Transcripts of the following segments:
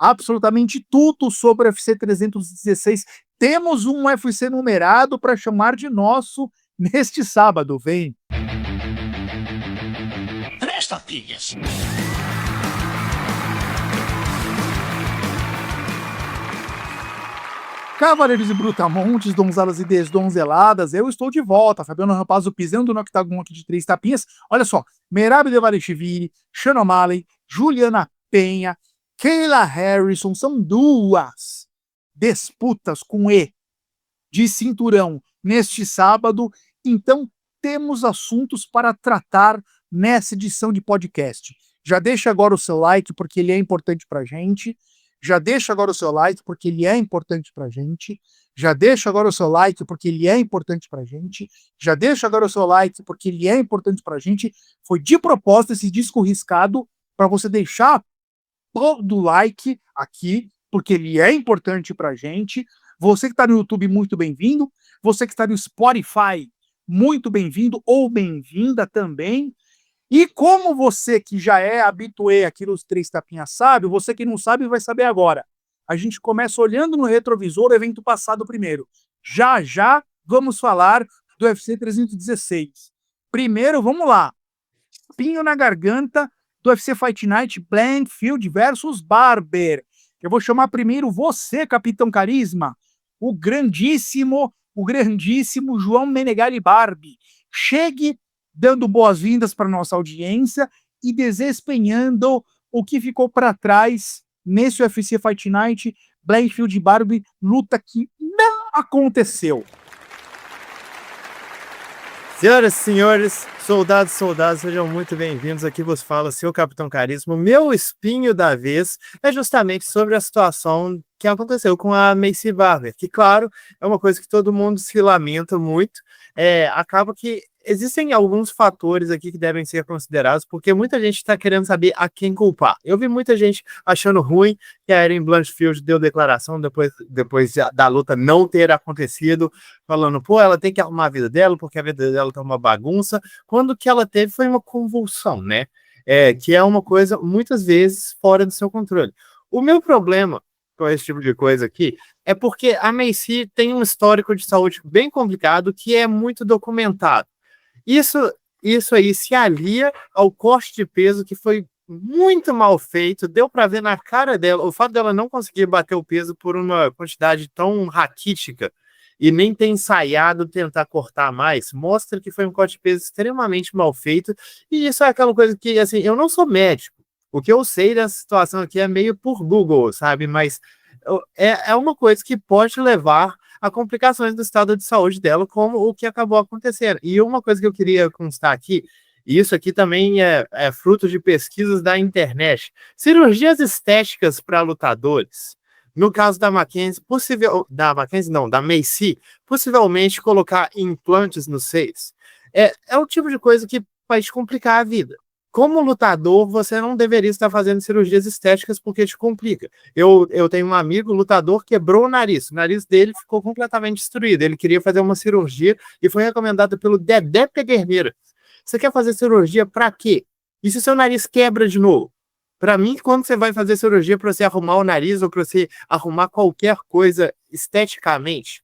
absolutamente tudo sobre o UFC 316. Temos um UFC numerado para chamar de nosso neste sábado, vem. Presta, filhas. Cavaleiros e Brutamontes, donzelas e desdonzeladas, eu estou de volta. Fabiano Rampazzo pisando no octagon aqui de 3 tapinhas. Olha só, Merab Dvalishvili, Sean O'Malley, Juliana Penha, Kayla Harrison, são 2 disputas com E de cinturão neste sábado. Então, temos assuntos para tratar nessa edição de podcast. Já deixa agora o seu like, porque ele é importante pra gente. Já deixa agora o seu like, porque ele é importante pra gente. Já deixa agora o seu like, porque ele é importante pra gente. Já deixa agora o seu like, porque ele é importante pra gente. Foi de propósito esse disco riscado para você deixar todo like aqui, porque ele é importante pra gente. Você que está no YouTube, muito bem-vindo. Você que está no Spotify, muito bem-vindo ou bem-vinda também. E como você que já é habituê aqui nos 3 tapinhas sabe, você que não sabe vai saber agora. A gente começa olhando no retrovisor o evento passado primeiro. Já já vamos falar do UFC 316. Primeiro, vamos lá. Espinho na garganta do UFC Fight Night Blanchfield versus Barber. Eu vou chamar primeiro você, Capitão Carisma, o grandíssimo João Menegali Barbie. Chegue dando boas-vindas para nossa audiência e desespenhando o que ficou para trás nesse UFC Fight Night Blanchfield Barbie, luta que não aconteceu. Senhoras e senhores, soldados e soldadas, sejam muito bem-vindos. Aqui vos fala seu Capitão Carisma. Meu espinho da vez é justamente sobre a situação que aconteceu com a Maycee Barber, que, claro, é uma coisa que todo mundo se lamenta muito. Acaba que existem alguns fatores aqui que devem ser considerados, porque muita gente está querendo saber a quem culpar. Eu vi muita gente achando ruim que a Erin Blanchfield deu declaração depois da luta não ter acontecido, falando, pô, ela tem que arrumar a vida dela, porque a vida dela tá uma bagunça, quando o que ela teve foi uma convulsão, né? Que é uma coisa, muitas vezes, fora do seu controle. O meu problema com esse tipo de coisa aqui é porque a Maycee tem um histórico de saúde bem complicado que é muito documentado. Isso aí se alia ao corte de peso que foi muito mal feito, deu para ver na cara dela, o fato dela não conseguir bater o peso por uma quantidade tão raquítica e nem ter ensaiado tentar cortar mais, mostra que foi um corte de peso extremamente mal feito, e isso é aquela coisa que, assim, eu não sou médico, o que eu sei dessa situação aqui é meio por Google, sabe, mas é uma coisa que pode levar a complicações do estado de saúde dela, como o que acabou acontecendo. E uma coisa que eu queria constar aqui, e isso aqui também é fruto de pesquisas da internet, cirurgias estéticas para lutadores. No caso da Mackenzie, da Maycee, possivelmente colocar implantes nos seios. É o tipo de coisa que vai te complicar a vida. Como lutador, você não deveria estar fazendo cirurgias estéticas porque te complica. Eu tenho um amigo lutador que quebrou o nariz dele ficou completamente destruído. Ele queria fazer uma cirurgia e foi recomendado pelo Dedé Pederneiras. Você quer fazer cirurgia para quê? E se seu nariz quebra de novo? Para mim, quando você vai fazer cirurgia para você arrumar o nariz ou para você arrumar qualquer coisa esteticamente,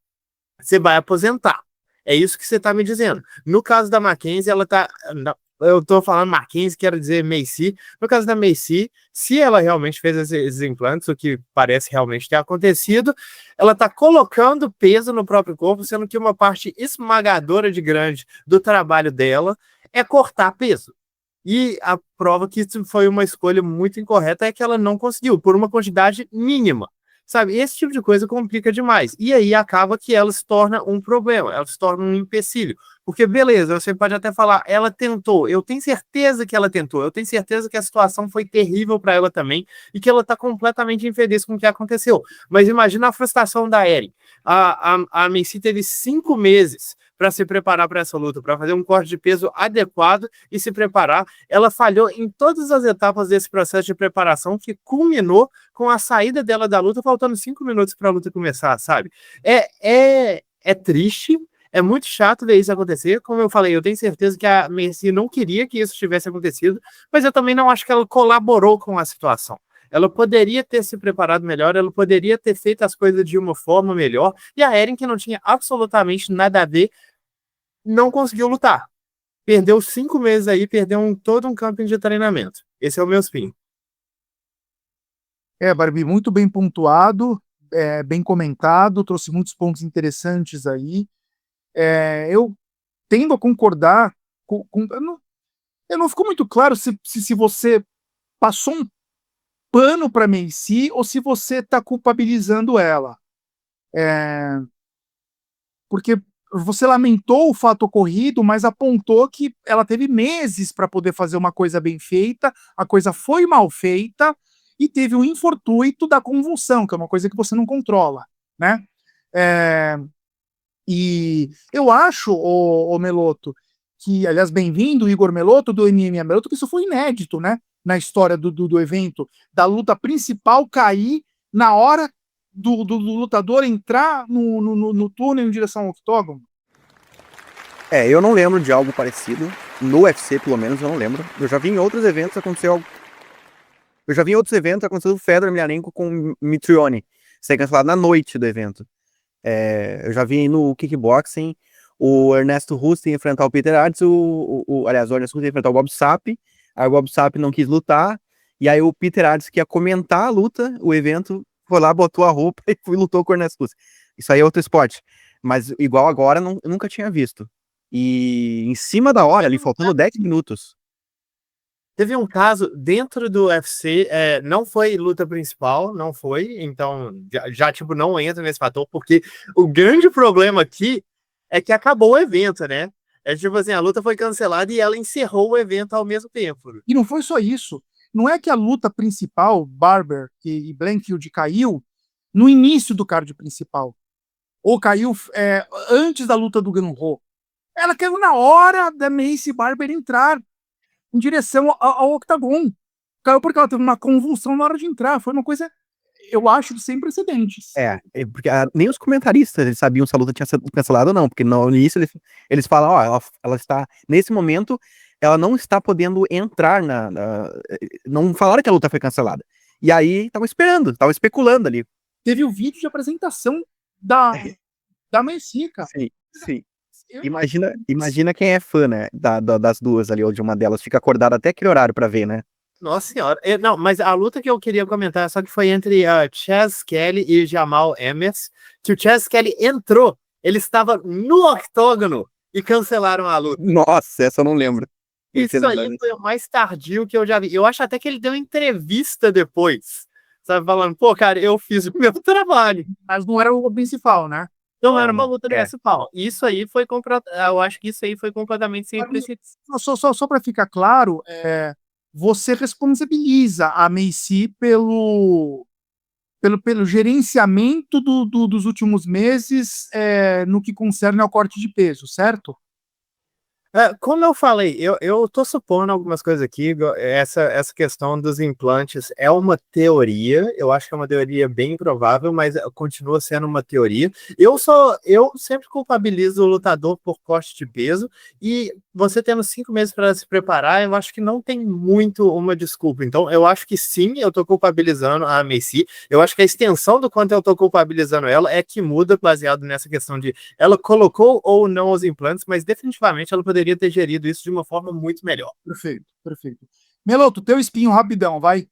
você vai aposentar. É isso que você está me dizendo. No caso da Mackenzie, ela está... Eu tô falando Mackenzie, quero dizer Maycee. No caso da Maycee, se ela realmente fez esses implantes, o que parece realmente ter acontecido, ela tá colocando peso no próprio corpo, sendo que uma parte esmagadora de grande do trabalho dela é cortar peso. E a prova que isso foi uma escolha muito incorreta é que ela não conseguiu, por uma quantidade mínima. Sabe, esse tipo de coisa complica demais. E aí acaba que ela se torna um problema, ela se torna um empecilho. Porque, beleza, você pode até falar, ela tentou, eu tenho certeza que ela tentou, eu tenho certeza que a situação foi terrível para ela também e que ela está completamente infeliz com o que aconteceu. Mas imagina a frustração da Erin. A Maycee teve 5 meses para se preparar para essa luta, para fazer um corte de peso adequado e se preparar. Ela falhou em todas as etapas desse processo de preparação que culminou com a saída dela da luta, faltando 5 minutos para a luta começar, sabe? É triste, é muito chato ver isso acontecer. Como eu falei, eu tenho certeza que a Maycee não queria que isso tivesse acontecido, mas eu também não acho que ela colaborou com a situação. Ela poderia ter se preparado melhor, ela poderia ter feito as coisas de uma forma melhor, e a Eren, que não tinha absolutamente nada a ver, não conseguiu lutar. Perdeu 5 meses aí, perdeu todo um camping de treinamento. Esse é o meu spin. Barbie, muito bem pontuado, bem comentado, trouxe muitos pontos interessantes aí. Eu tendo a concordar eu não ficou muito claro se você passou um pano para Macy ou se você está culpabilizando ela. Porque você lamentou o fato ocorrido, mas apontou que ela teve meses para poder fazer uma coisa bem feita, a coisa foi mal feita e teve o infortúnio da convulsão, que é uma coisa que você não controla, né? É, e eu acho, o Meloto, que, aliás, bem-vindo, Igor Meloto, do MMA Meloto, que isso foi inédito, né? Na história do evento, da luta principal cair na hora do lutador entrar no túnel em direção ao octógono. Eu não lembro de algo parecido. No UFC, pelo menos, eu não lembro. Eu já vi em outros eventos acontecer algo. Eu já vi em outros eventos acontecer o Fedor Emelianenko com Mitrione ser cancelado na noite do evento. Eu já vi no kickboxing o Ernesto Rusten enfrentar o Peter Aerts, aliás, o Ernesto Rusten enfrentar o Bob Sapp, aí o Bob Sapp não quis lutar, e aí o Peter Aerts, que ia comentar a luta, o evento, foi lá, botou a roupa e lutou com o Ernesto Rusten. Isso aí é outro esporte, mas igual agora, eu nunca tinha visto. E em cima da hora, ali, faltando 10 minutos. Teve um caso dentro do UFC, não foi luta principal, não foi, então já tipo, não entra nesse fator, porque o grande problema aqui é que acabou o evento, né? É tipo assim, a luta foi cancelada e ela encerrou o evento ao mesmo tempo. E não foi só isso. Não é que a luta principal, Barber e Blanchfield, caiu no início do card principal. Ou caiu antes da luta do Gun-Ho. Ela caiu na hora da Macy Barber entrar em direção ao octagon. Caiu porque ela teve uma convulsão na hora de entrar. Foi uma coisa, eu acho, sem precedentes. Porque nem os comentaristas eles sabiam se a luta tinha sido cancelada ou não, porque no início eles falam, ela está, nesse momento, ela não está podendo entrar não falaram que a luta foi cancelada. E aí, estavam esperando, estavam especulando ali. Teve o vídeo de apresentação da Macy, cara. Sim. Imagina quem é fã, né, das duas ali, ou de uma delas, fica acordado até aquele horário pra ver, né? Nossa senhora. Não, mas a luta que eu queria comentar só que foi entre Chaz Kelly e Jamal Emmers, que o Chaz Kelly entrou, ele estava no octógono e cancelaram a luta. Nossa, essa eu não lembro. Isso aí foi o mais tardio que eu já vi. Eu acho até que ele deu entrevista depois, sabe, falando, pô, cara, eu fiz o meu trabalho. Mas não era o principal, né? Não era uma luta principal. Isso aí foi eu acho que isso aí foi completamente sem precedentes. Só para ficar claro, você responsabiliza a Macy pelo gerenciamento dos últimos meses no que concerne ao corte de peso, certo? Como eu falei, eu tô supondo algumas coisas aqui, essa questão dos implantes é uma teoria, eu acho que é uma teoria bem improvável, mas continua sendo uma teoria. Eu sempre culpabilizo o lutador por corte de peso, e você tendo 5 meses para se preparar, eu acho que não tem muito uma desculpa. Então, eu acho que sim, eu tô culpabilizando a Macy, eu acho que a extensão do quanto eu tô culpabilizando ela é que muda baseado nessa questão de ela colocou ou não os implantes, mas definitivamente ela poderia ter gerido isso de uma forma muito melhor. Perfeito. Meloto, teu espinho rapidão, vai.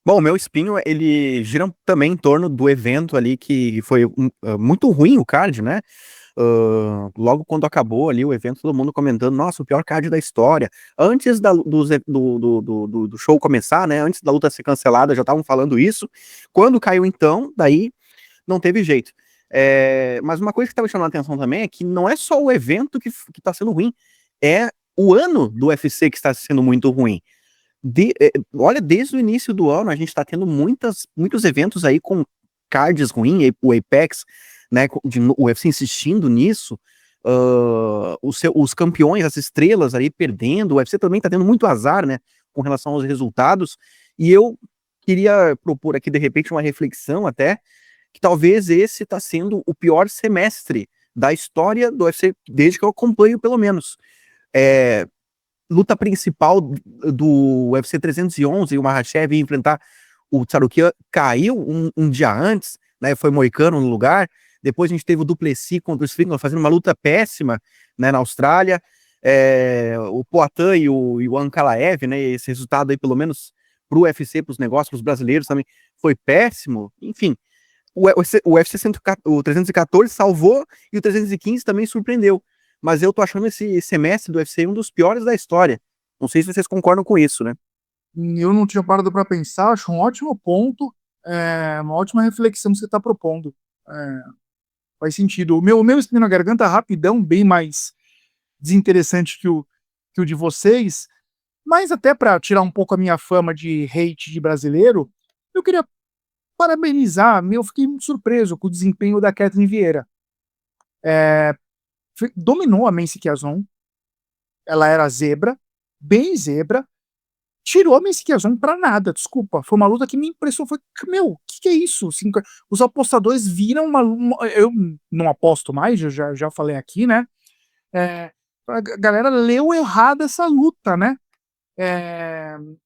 Bom, o meu espinho, ele gira também em torno do evento ali, que foi muito ruim o card, né? Logo quando acabou ali o evento, todo mundo comentando, nossa, o pior card da história. Antes do show começar, né? Antes da luta ser cancelada, já estavam falando isso. Quando caiu então, daí não teve jeito. Mas uma coisa que estava chamando a atenção também é que não é só o evento que está sendo ruim, é o ano do UFC que está sendo muito ruim. Olha, desde o início do ano a gente está tendo muitos eventos aí com cards ruins, o Apex, né, o UFC insistindo nisso, os campeões, as estrelas aí perdendo, o UFC também está tendo muito azar, né, com relação aos resultados, e eu queria propor aqui de repente uma reflexão até, que talvez esse está sendo o pior semestre da história do UFC, desde que eu acompanho pelo menos. Luta principal do UFC 311, o Makhachev ia enfrentar o Tsarukian caiu um dia antes, né? Foi moicano no lugar. Depois a gente teve o Duplessis contra o Strickland fazendo uma luta péssima, né, na Austrália. O Poatan e o Ankalaev, né? Esse resultado aí, pelo menos pro UFC, pros negócios, pros brasileiros também, foi péssimo. Enfim, o UFC 314 salvou e o 315 também surpreendeu. Mas eu tô achando esse semestre do UFC um dos piores da história. Não sei se vocês concordam com isso, né? Eu não tinha parado para pensar, acho um ótimo ponto, uma ótima reflexão que você está propondo. É, faz sentido. O meu espinho na garganta, rapidão, bem mais desinteressante que o de vocês, mas até para tirar um pouco a minha fama de hate de brasileiro, eu queria parabenizar, eu fiquei muito surpreso com o desempenho da Kathleen Vieira. Dominou a Mancy Chiasson, ela era zebra, bem zebra, tirou a Mancy Chiasson pra nada, desculpa. Foi uma luta que me impressionou. Foi, o que é isso? Assim, os apostadores viram eu não aposto mais, eu já falei aqui, né? A galera leu errado essa luta, né?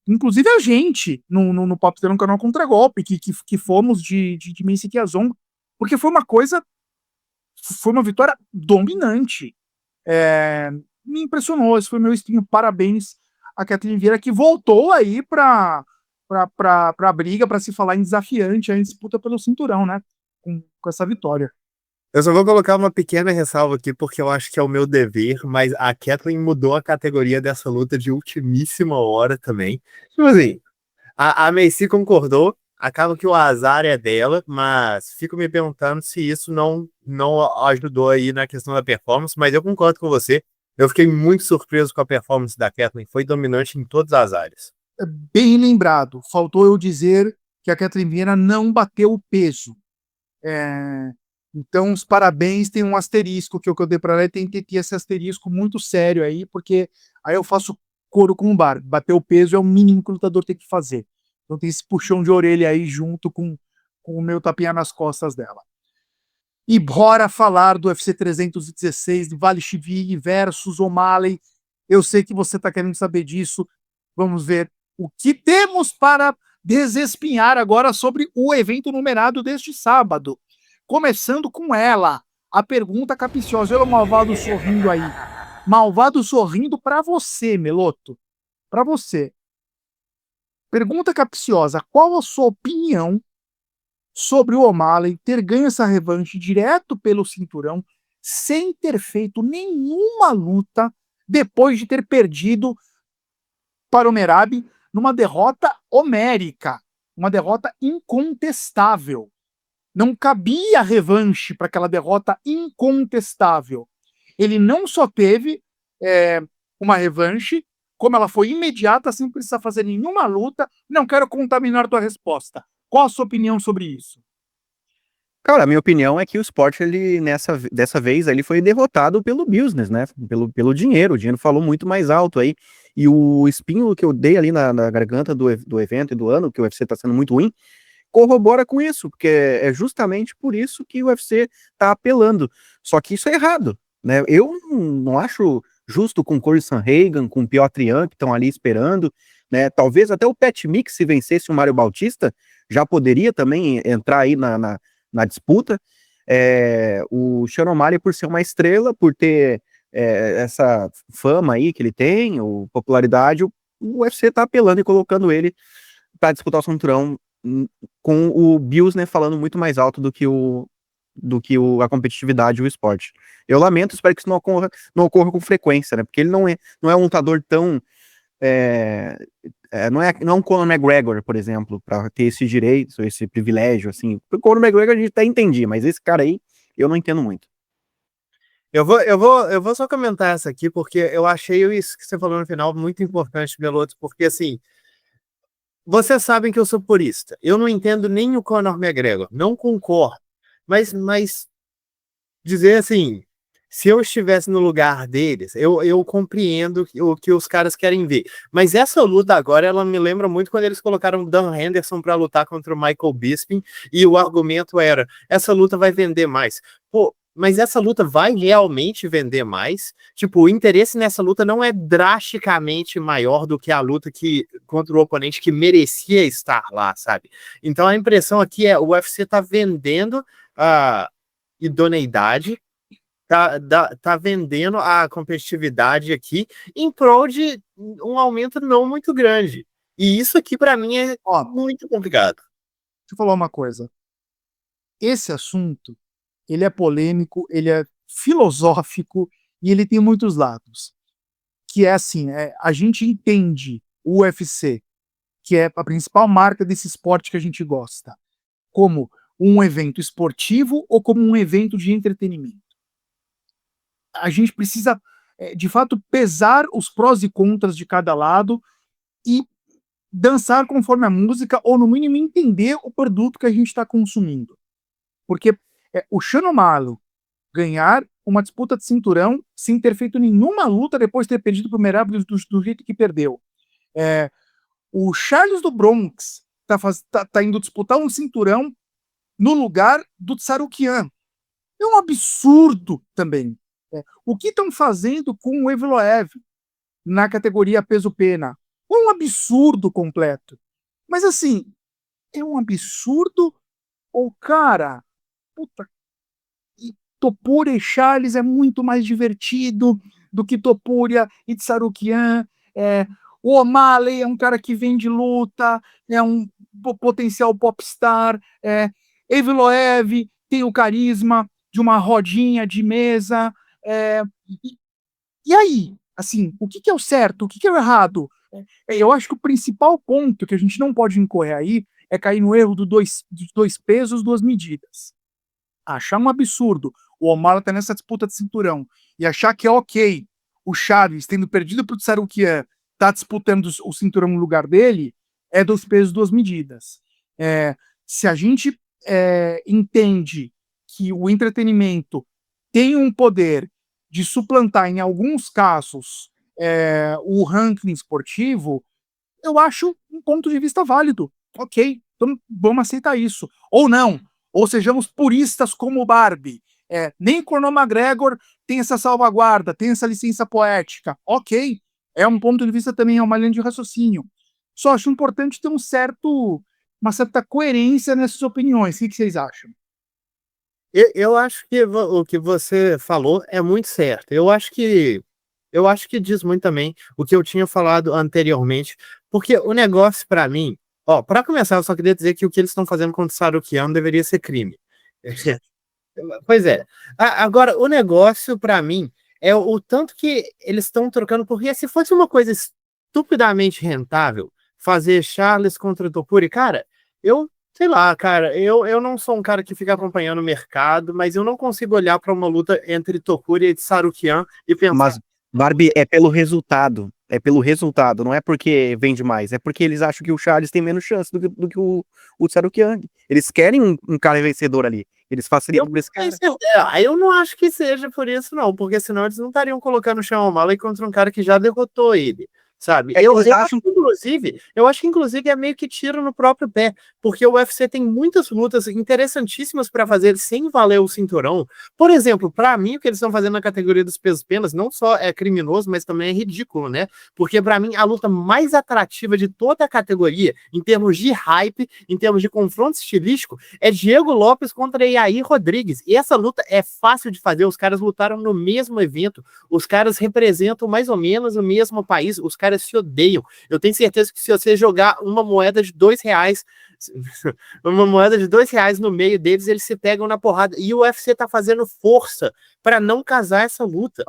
Inclusive a gente, no Papo Ter um Canal Contra-Golpe, que fomos de Mancy Chiasson, porque foi uma vitória dominante. Me impressionou, esse foi meu espinho. Parabéns a Kathleen Vieira, que voltou aí pra briga, pra se falar em desafiante, em disputa pelo cinturão, né? Com essa vitória. Eu só vou colocar uma pequena ressalva aqui, porque eu acho que é o meu dever, mas a Kathleen mudou a categoria dessa luta de ultimíssima hora também. Tipo assim, a Macy concordou, acaba que o azar é dela, mas fico me perguntando se isso não ajudou aí na questão da performance, mas eu concordo com você. Eu fiquei muito surpreso com a performance da Kathleen, foi dominante em todas as áreas. Bem lembrado, faltou eu dizer que a Kathleen Vieira não bateu o peso. Então, os parabéns, tem um asterisco que eu dei para ela, e tem que ter esse asterisco muito sério aí, porque aí eu faço coro com o bar. Bater o peso é o mínimo que o lutador tem que fazer. Então tem esse puxão de orelha aí junto com o meu tapinha nas costas dela. E bora falar do UFC 316, de Valishvili versus O'Malley. Eu sei que você está querendo saber disso. Vamos ver o que temos para desespinhar agora sobre o evento numerado deste sábado. Começando com ela, a pergunta capiciosa. Olha o Malvado sorrindo aí. Malvado sorrindo para você, Meloto. Para você. Pergunta capciosa. Qual a sua opinião sobre o O'Malley ter ganho essa revanche direto pelo cinturão, sem ter feito nenhuma luta, depois de ter perdido para o Merab numa derrota homérica, uma derrota incontestável? Não cabia revanche para aquela derrota incontestável. Ele não só teve uma revanche, como ela foi imediata, sem precisar fazer nenhuma luta. Não quero contaminar tua resposta. Qual a sua opinião sobre isso? Cara, a minha opinião é que o Sport, ele, dessa vez, ele foi derrotado pelo business, né? Pelo dinheiro. O dinheiro falou muito mais alto aí. E o espinho que eu dei ali na garganta do evento e do ano, que o UFC tá sendo muito ruim, corrobora com isso, porque é justamente por isso que o UFC tá apelando. Só que isso é errado, né? Eu não acho justo com o Corey Sandhagen, com o Piotr Jan, que estão ali esperando, né? Talvez até o Pat Mix, se vencesse o Mário Bautista, já poderia também entrar aí na disputa. O Sean O'Malley, por ser uma estrela, por ter essa fama aí que ele tem, ou popularidade, o UFC tá apelando e colocando ele para disputar o cinturão, com o Bills, né, falando muito mais alto do que a competitividade e o esporte. Eu lamento, espero que isso não ocorra com frequência, né, porque ele não é um lutador tão não é um Conor McGregor, por exemplo, para ter esse direito, esse privilégio, assim. O Conor McGregor a gente até entendia, mas esse cara aí, eu não entendo muito. Eu vou só comentar essa aqui, porque eu achei isso que você falou no final muito importante, Meloto, porque assim, vocês sabem que eu sou purista. Eu não entendo nem o Conor McGregor, não concordo. Mas dizer assim, se eu estivesse no lugar deles, eu compreendo o que os caras querem ver. Mas essa luta agora, ela me lembra muito quando eles colocaram o Dan Henderson para lutar contra o Michael Bisping, e o argumento era, essa luta vai vender mais. Pô, mas essa luta vai realmente vender mais? Tipo, o interesse nessa luta não é drasticamente maior do que a luta que contra o oponente que merecia estar lá, sabe? Então a impressão aqui é o UFC tá vendendo a idoneidade, tá vendendo a competitividade aqui em prol de um aumento não muito grande. E isso aqui para mim é Ó, muito complicado. deixa eu falar uma coisa. Esse assunto, ele é polêmico, ele é filosófico e ele tem muitos lados. Que é assim, a gente entende o UFC, que é a principal marca desse esporte que a gente gosta, como um evento esportivo ou como um evento de entretenimento. A gente precisa, de fato, pesar os prós e contras de cada lado e dançar conforme a música, ou no mínimo entender o produto que a gente está consumindo. Porque o Sean O'Malley ganhar uma disputa de cinturão sem ter feito nenhuma luta depois de ter perdido para o Merab do jeito que perdeu. O Charles do Bronx tá indo disputar um cinturão no lugar do Tsarukian. É um absurdo também. O que estão fazendo com o Evloev na categoria peso-pena? Um absurdo completo. Mas assim, é um absurdo ou, cara, puta, Topuria e Charles é muito mais divertido do que Topuria e Tsarukian. O O'Malley é um cara que vem de luta, é um potencial popstar. Evloev tem o carisma de uma rodinha de mesa. E aí? Assim, o que é o certo? O que é o errado? Eu acho que o principal ponto que a gente não pode incorrer aí é cair no erro dos dois pesos, duas medidas. Achar um absurdo o O'Malley tá nessa disputa de cinturão e achar que é ok o Chaves, tendo perdido pro Tsarukian, tá disputando o cinturão no lugar dele, é dois pesos, duas medidas. Se a gente entende que o entretenimento tem um poder de suplantar, em alguns casos, o ranking esportivo, eu acho um ponto de vista válido. Ok, então vamos aceitar isso. Ou não, ou sejamos puristas como o Barbie. Nem Conor McGregor tem essa salvaguarda, tem essa licença poética. Ok, é um ponto de vista também, é uma linha de raciocínio. Só acho importante ter uma certa coerência nessas opiniões. O que vocês acham? Eu acho que o que você falou é muito certo. Eu acho que diz muito também o que eu tinha falado anteriormente, porque o negócio para mim, ó, para começar, eu só queria dizer que o que eles estão fazendo contra o Tsarukian deveria ser crime. Pois é. Agora, o negócio para mim é o tanto que eles estão trocando, porque se fosse uma coisa estupidamente rentável, fazer Charles contra Topuria, cara, eu sei lá, cara, eu não sou um cara que fica acompanhando o mercado, mas eu não consigo olhar para uma luta entre Topuria e Tsarukian e pensar. Mas, Barbie, é pelo resultado. É pelo resultado, não é porque vende mais. É porque eles acham que o Charles tem menos chance do que o Tsarukian. Eles querem um cara vencedor ali. Eles facilitam pra esse cara. Eu não acho que seja por isso, não, porque senão eles não estariam colocando o Sean O'Malley contra um cara que já derrotou ele, sabe? Eles acham. Eu acho que inclusive é meio que tiro no próprio pé, porque o UFC tem muitas lutas interessantíssimas para fazer sem valer o cinturão. Por exemplo, para mim, o que eles estão fazendo na categoria dos pesos-penas não só é criminoso, mas também é ridículo, né? Porque para mim a luta mais atrativa de toda a categoria, em termos de hype, em termos de confronto estilístico, é Diego Lopes contra Yair Rodrigues. E essa luta é fácil de fazer, os caras lutaram no mesmo evento, os caras representam mais ou menos o mesmo país, os caras se odeiam. Eu tenho certeza que se você jogar uma moeda de R$2, no meio deles, eles se pegam na porrada. E o UFC tá fazendo força para não casar essa luta.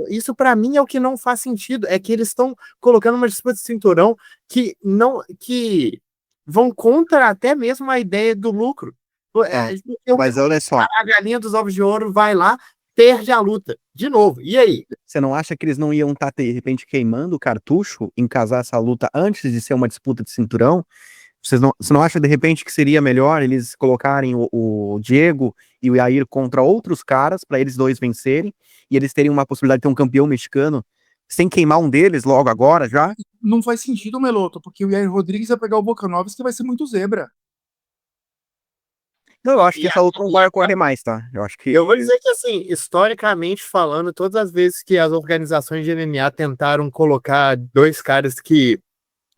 Isso para mim é o que não faz sentido, é que eles estão colocando uma disputa de cinturão que vão contra até mesmo a ideia do lucro. Mas olha só. A galinha dos ovos de ouro vai lá, perde a luta de novo. E aí? Você não acha que eles não iam estar, de repente, queimando o cartucho em casar essa luta antes de ser uma disputa de cinturão? Você não acha, de repente, que seria melhor eles colocarem o Diego e o Yair contra outros caras, para eles dois vencerem, e eles terem uma possibilidade de ter um campeão mexicano, sem queimar um deles logo agora, já? Não faz sentido, Meloto, porque o Yair Rodrigues vai pegar o Volkanovski que vai ser muito zebra. Não, eu acho que E essa luta não vai ocorrer mais, tá? Eu acho que. eu vou dizer que, assim, historicamente falando, todas as vezes que as organizações de MMA tentaram colocar dois caras que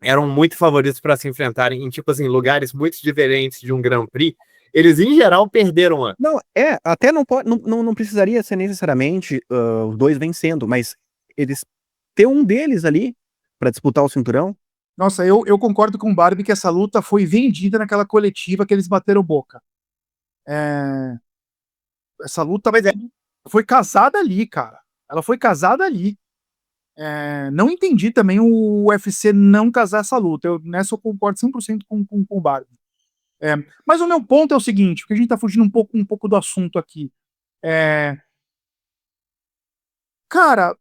eram muito favoritos para se enfrentarem em, tipo assim, lugares muito diferentes de um Grand Prix, eles, em geral, perderam, mano. Não, até não pode, não precisaria ser necessariamente os dois vencendo, mas eles ter um deles ali pra disputar o cinturão. Nossa, eu concordo com o Barbie que essa luta foi vendida naquela coletiva que eles bateram boca. Essa luta foi casada ali, cara. Ela foi casada ali. Não entendi também o UFC não casar essa luta. Nessa eu concordo 100% com o Barbie. Mas o meu ponto é o seguinte, porque a gente tá fugindo um pouco do assunto aqui. Cara,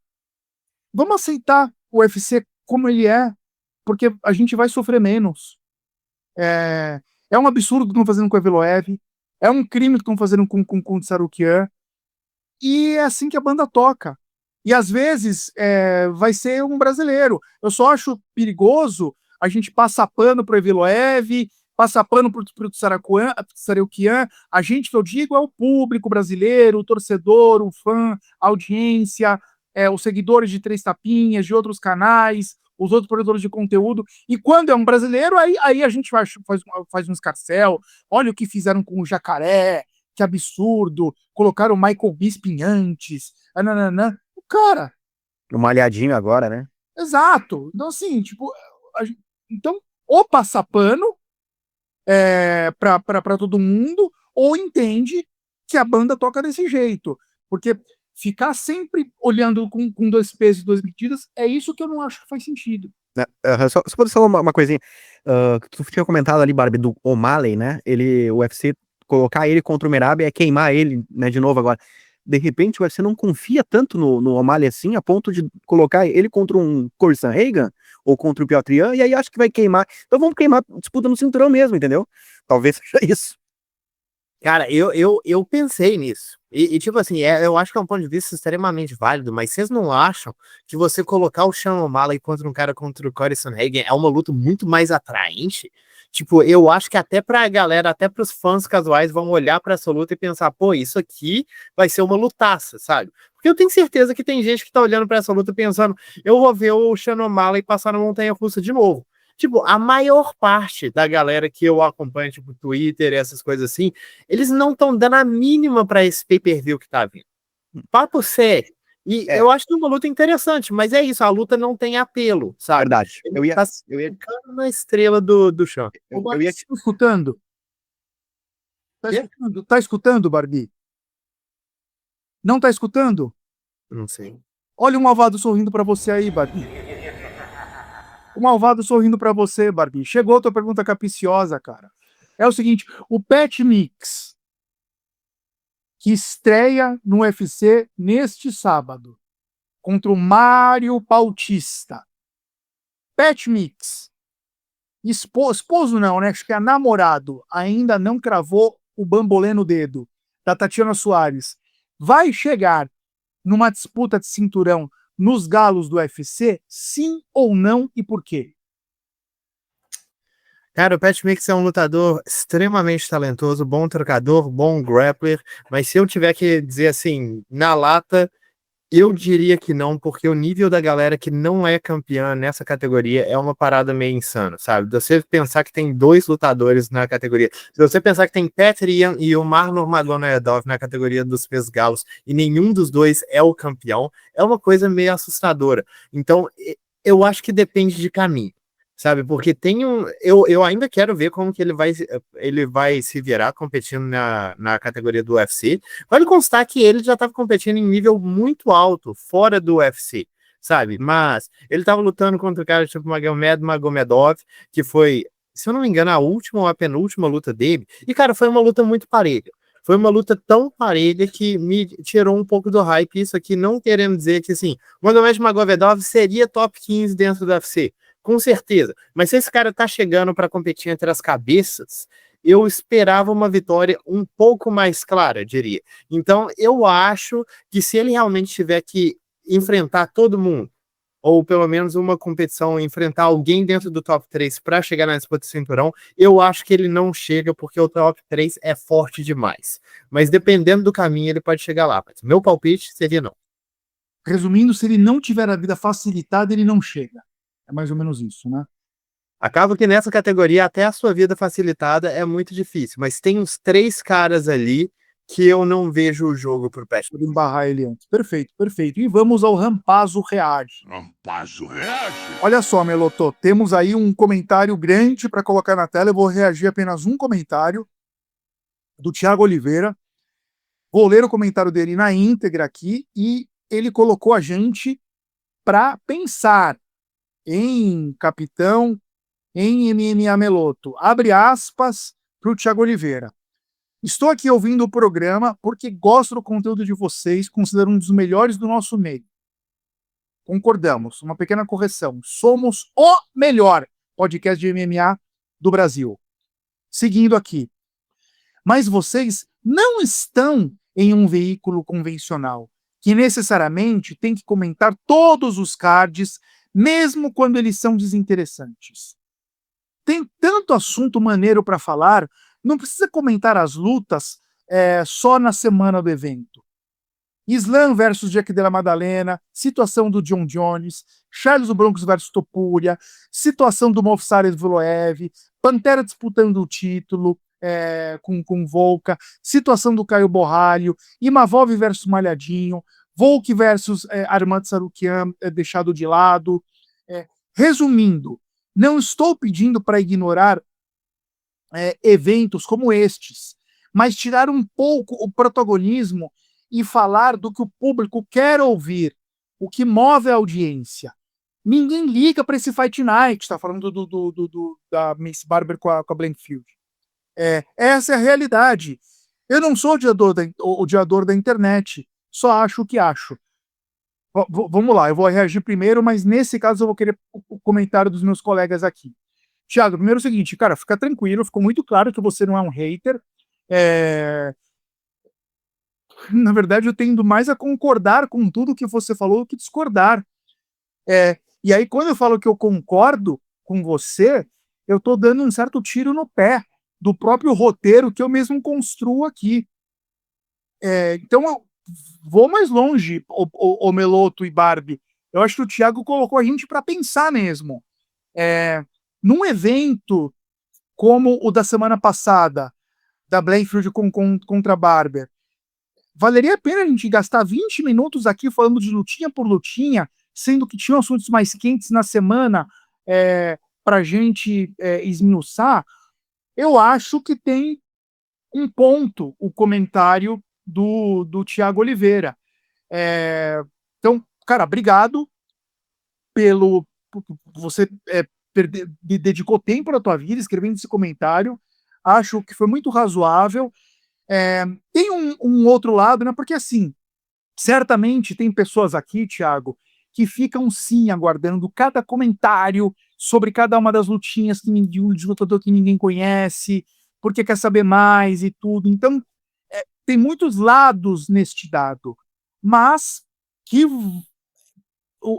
vamos aceitar o UFC como ele é, porque a gente vai sofrer menos. É um absurdo o que estão fazendo com o Evloev, é um crime o que estão fazendo com o Tsarukian, e é assim que a banda toca. E às vezes vai ser um brasileiro. Eu só acho perigoso a gente passar pano pro Evloev, passar pano pro Tsarukian. A gente, que eu digo, é o público brasileiro, o torcedor, o fã, a audiência, os seguidores de Três Tapinhas, de outros canais, os outros produtores de conteúdo. E quando é um brasileiro, aí a gente faz um escarcel. Olha o que fizeram com o Jacaré, que absurdo. Colocaram o Michael Bisping antes. Nananã. Cara, Uma aliadinho agora, né? exato. Então, assim, tipo, então, ou passa pano pra todo mundo, ou entende que a banda toca desse jeito. Porque ficar sempre olhando com dois pesos e duas medidas, é isso que eu não acho que faz sentido. Só pode falar uma coisinha. Que tu tinha comentado ali, Barbie, do O'Malley, né? O UFC colocar ele contra o Merab é queimar ele, né, de novo agora. De repente, o UFC não confia tanto no O'Malley assim, a ponto de colocar ele contra um Corsan Reagan ou contra o Piotr Jan, e aí acho que vai queimar. Então vamos queimar disputa no cinturão mesmo, entendeu? Talvez seja isso. Cara, eu pensei nisso. Tipo assim, eu acho que é um ponto de vista extremamente válido, mas vocês não acham que você colocar o Sean O'Malley contra um cara contra o Corey Sandhagen é uma luta muito mais atraente? Tipo, eu acho que até pra galera, até pros fãs casuais vão olhar pra essa luta e pensar, pô, isso aqui vai ser uma lutaça, sabe? Porque eu tenho certeza que tem gente que tá olhando pra essa luta pensando, eu vou ver o Sean O'Malley passar na montanha-russa de novo. Tipo, a maior parte da galera que eu acompanho, tipo, Twitter, essas coisas assim, eles não estão dando a mínima pra esse pay-per-view que tá vindo. Papo sério. E É, eu acho que é uma luta interessante, mas é isso, a luta não tem apelo, sabe? verdade. Ele tá ficando na estrela do chão. Eu ia... Tá escutando? Tá escutando, Barbie? Não tá escutando? Não sei. Olha o malvado sorrindo pra você aí, Barbie. O malvado sorrindo pra você, Barbie. Chegou a tua pergunta capiciosa, cara. É o seguinte, o Pat Mix, que estreia no UFC neste sábado, contra o Mário Bautista. Pat Mix, esposo não, né? Acho que é namorado, ainda não cravou o bambolê no dedo, da Tatiana Soares. Vai chegar numa disputa de cinturão nos galos do UFC? Sim ou não, e por quê? Cara, o Pat Mix é um lutador extremamente talentoso, bom trocador, bom grappler, mas se eu tiver que dizer assim, na lata, eu diria que não, porque o nível da galera que não é campeã nessa categoria é uma parada meio insana, sabe? Se você pensar que tem dois lutadores na categoria, se você pensar que tem Petr Yan e o Marlon Magomedov na categoria dos pesos galos e nenhum dos dois é o campeão, é uma coisa meio assustadora. Então, eu acho que depende de caminho. Sabe, porque tem eu ainda quero ver como que ele vai se virar competindo na categoria do UFC. Vale constar que ele já estava competindo em nível muito alto, fora do UFC, sabe? Mas ele estava lutando contra o cara tipo Magomedov, que foi, se eu não me engano, a última ou a penúltima luta dele. E, cara, foi uma luta muito parelha. Foi uma luta tão parelha que me tirou um pouco do hype. Isso aqui não querendo dizer que, assim, o Magomedov seria top 15 dentro do UFC. Com certeza. Mas se esse cara tá chegando para competir entre as cabeças, eu esperava uma vitória um pouco mais clara, diria. Então, eu acho que se ele realmente tiver que enfrentar todo mundo, ou pelo menos uma competição, enfrentar alguém dentro do top 3 para chegar na disputa do cinturão, eu acho que ele não chega porque o top 3 é forte demais. Mas dependendo do caminho, ele pode chegar lá. Mas meu palpite seria não. Resumindo, se ele não tiver a vida facilitada, ele não chega. É mais ou menos isso, né? Acaba que nessa categoria até a sua vida facilitada é muito difícil, mas tem uns 3 caras ali que eu não vejo o jogo pro Pat. Por embarrar ele antes. Perfeito, perfeito. E vamos ao Rampazzo Reage. Rampazzo reage. Olha só, Melotô, temos aí um comentário grande para colocar na tela. Eu vou reagir apenas um comentário do Thiago Oliveira. Vou ler o comentário dele na íntegra aqui e ele colocou a gente para pensar em capitão, em MMA Meloto. Abre aspas para o Thiago Oliveira. Estou aqui ouvindo o programa porque gosto do conteúdo de vocês, considero um dos melhores do nosso meio. Concordamos, uma pequena correção. Somos o melhor podcast de MMA do Brasil. Seguindo aqui. Mas vocês não estão em um veículo convencional, que necessariamente tem que comentar todos os cards, mesmo quando eles são desinteressantes. Tem tanto assunto maneiro para falar, não precisa comentar as lutas só na semana do evento. Islam versus Jack Della Maddalena, situação do John Jones, Charles Bronx versus Topuria, situação do Movsar Evloev, Pantera disputando o título com Volka, situação do Caio Borralho, Imavov versus Malhadinho, Volk versus Armand Sarukian deixado de lado. Resumindo, não estou pedindo para ignorar eventos como estes, mas tirar um pouco o protagonismo e falar do que o público quer ouvir, o que move a audiência. Ninguém liga para esse Fight Night, está falando da Miss Barber com a Blankfield. Essa é a realidade. Eu não sou odiador da internet, só acho o que acho. Vamos lá, eu vou reagir primeiro, mas nesse caso eu vou querer o comentário dos meus colegas aqui. Thiago, primeiro é o seguinte, cara, fica tranquilo, ficou muito claro que você não é um hater. Na verdade, eu tendo mais a concordar com tudo que você falou do que discordar. E aí, quando eu falo que eu concordo com você, eu estou dando um certo tiro no pé do próprio roteiro que eu mesmo construo aqui. Então, eu vou mais longe, o Meloto e Barbie. Eu acho que o Thiago colocou a gente para pensar mesmo. Num evento como o da semana passada, da Blankfield contra Barber, valeria a pena a gente gastar 20 minutos aqui falando de lutinha por lutinha, sendo que tinham assuntos mais quentes na semana para a gente esmiuçar? Eu acho que tem um ponto o comentário do Thiago Oliveira. Então, cara, obrigado você me dedicou tempo da tua vida escrevendo esse comentário. Acho que foi muito razoável. Tem um outro lado, né? Porque assim, certamente tem pessoas aqui, Thiago, que ficam sim aguardando cada comentário sobre cada uma das lutinhas de um lutador que ninguém conhece, porque quer saber mais e tudo. Então, tem muitos lados neste dado, mas que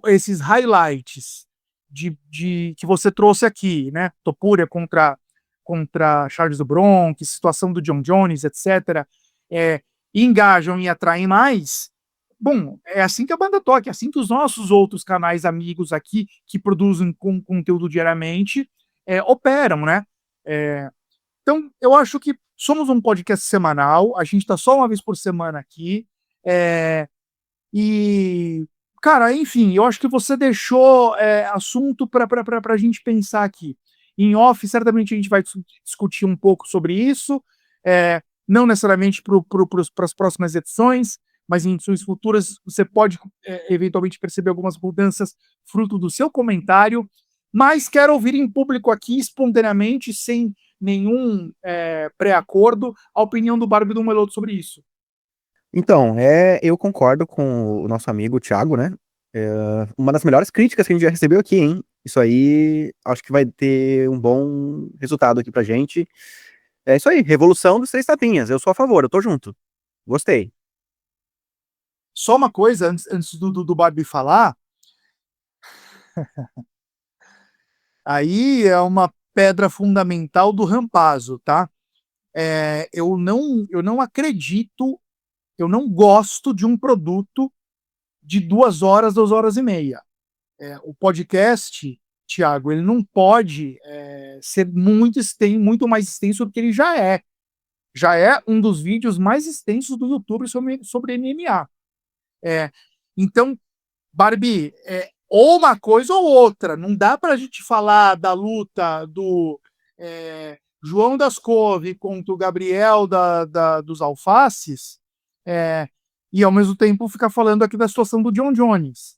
esses highlights que você trouxe aqui, né? Topuria contra Charles do Bronx, situação do John Jones, etc., engajam e atraem mais. Bom, é assim que a banda toca, é assim que os nossos outros canais amigos aqui, que produzem conteúdo diariamente, operam, né? Então, eu acho que somos um podcast semanal, a gente está só uma vez por semana aqui, e, cara, enfim, eu acho que você deixou assunto para a gente pensar aqui. Em off, certamente a gente vai discutir um pouco sobre isso, não necessariamente para as próximas edições, mas em edições futuras você pode eventualmente perceber algumas mudanças fruto do seu comentário, mas quero ouvir em público aqui, espontaneamente, sem nenhum pré-acordo, a opinião do Barbie e do Meloto sobre isso. Então, eu concordo com o nosso amigo Thiago, né? Uma das melhores críticas que a gente já recebeu aqui, hein? Isso aí, acho que vai ter um bom resultado aqui pra gente. É isso aí, revolução dos 3 tapinhas. Eu sou a favor, eu tô junto. Gostei. Só uma coisa, antes do Barbie falar, Aí é uma pedra fundamental do Rampazzo, tá? Eu não acredito, eu não gosto de um produto de 2 horas, 2 horas e meia. O podcast, Thiago, ele não pode ser muito mais extenso do que ele já é. Já é um dos vídeos mais extensos do YouTube sobre MMA. Então, Barbie, ou uma coisa ou outra. Não dá para a gente falar da luta do João das Couve contra o Gabriel dos Alfaces e, ao mesmo tempo, ficar falando aqui da situação do John Jones.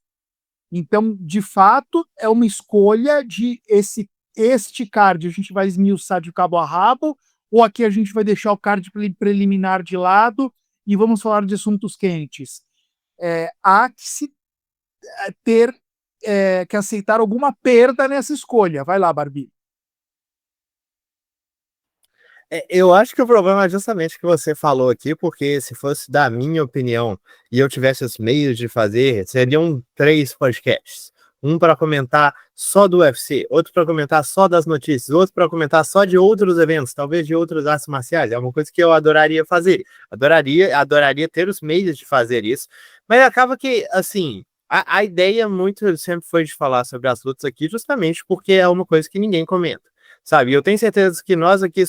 Então, de fato, é uma escolha de este card a gente vai esmiuçar de cabo a rabo, ou aqui a gente vai deixar o card preliminar de lado e vamos falar de assuntos quentes. Há que se ter que aceitar alguma perda nessa escolha. Vai lá, Barbie. Eu acho que o problema é justamente o que você falou aqui, porque se fosse da minha opinião e eu tivesse os meios de fazer, seriam 3 podcasts. Um para comentar só do UFC, outro para comentar só das notícias, outro para comentar só de outros eventos, talvez de outras artes marciais. É uma coisa que eu adoraria fazer. Adoraria ter os meios de fazer isso. Mas acaba que, assim, a ideia muito sempre foi de falar sobre as lutas aqui, justamente porque é uma coisa que ninguém comenta, sabe? Eu tenho certeza que nós aqui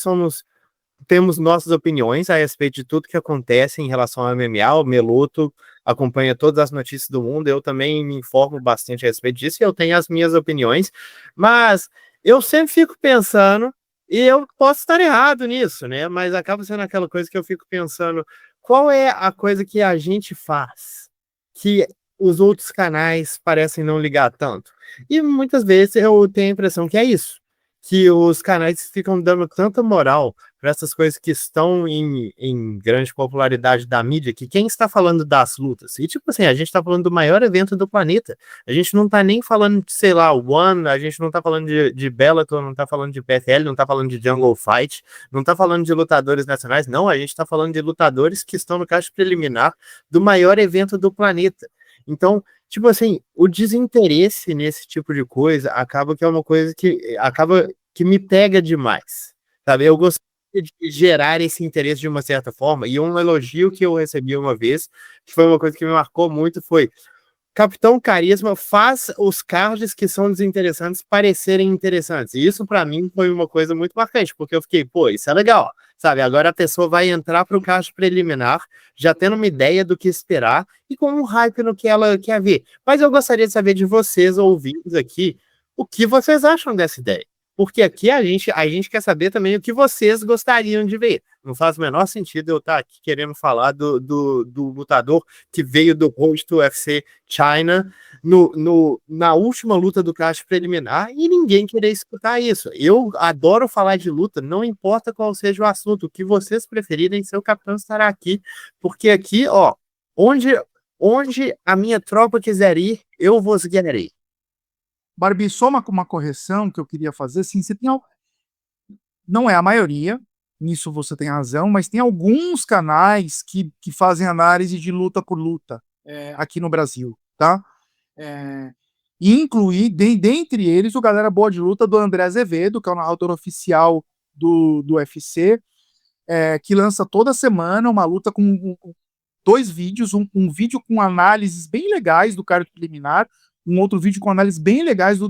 temos nossas opiniões a respeito de tudo que acontece em relação ao MMA. O Meluto acompanha todas as notícias do mundo, eu também me informo bastante a respeito disso e eu tenho as minhas opiniões, mas eu sempre fico pensando, e eu posso estar errado nisso, né? Mas acaba sendo aquela coisa que eu fico pensando, qual é a coisa que a gente faz que os outros canais parecem não ligar tanto? E muitas vezes eu tenho a impressão que é isso, que os canais ficam dando tanta moral para essas coisas que estão em grande popularidade da mídia, que quem está falando das lutas? E tipo assim, a gente está falando do maior evento do planeta. A gente não está nem falando de, sei lá, One, a gente não está falando de Bellator, não está falando de PFL, não está falando de Jungle Fight, não está falando de lutadores nacionais, não, a gente está falando de lutadores que estão no caixa preliminar do maior evento do planeta. Então, tipo assim, o desinteresse nesse tipo de coisa acaba que é uma coisa que me pega demais, sabe? Eu gostaria de gerar esse interesse de uma certa forma, e um elogio que eu recebi uma vez, que foi uma coisa que me marcou muito, foi: Capitão Carisma faz os cards que são desinteressantes parecerem interessantes. E isso para mim foi uma coisa muito marcante, porque eu fiquei, pô, isso é legal, sabe? Agora a pessoa vai entrar para o card preliminar, já tendo uma ideia do que esperar e com um hype no que ela quer ver. Mas eu gostaria de saber de vocês, ouvintes aqui, o que vocês acham dessa ideia. Porque aqui a gente quer saber também o que vocês gostariam de ver. Não faz o menor sentido eu estar aqui querendo falar do lutador que veio do Road to UFC China na última luta do card preliminar e ninguém querer escutar isso. Eu adoro falar de luta, não importa qual seja o assunto, o que vocês preferirem, seu capitão estará aqui, porque aqui, ó, onde a minha tropa quiser ir, eu vos guiarei. Barbie, só uma correção que eu queria fazer. Sim, não é a maioria, nisso você tem razão, mas tem alguns canais que fazem análise de luta por luta aqui no Brasil, tá? E incluir, dentre eles, o Galera Boa de Luta do André Azevedo, que é o narrador oficial do UFC, que lança toda semana uma luta com 2 vídeos, um vídeo com análises bem legais do card preliminar, um outro vídeo com análises bem legais do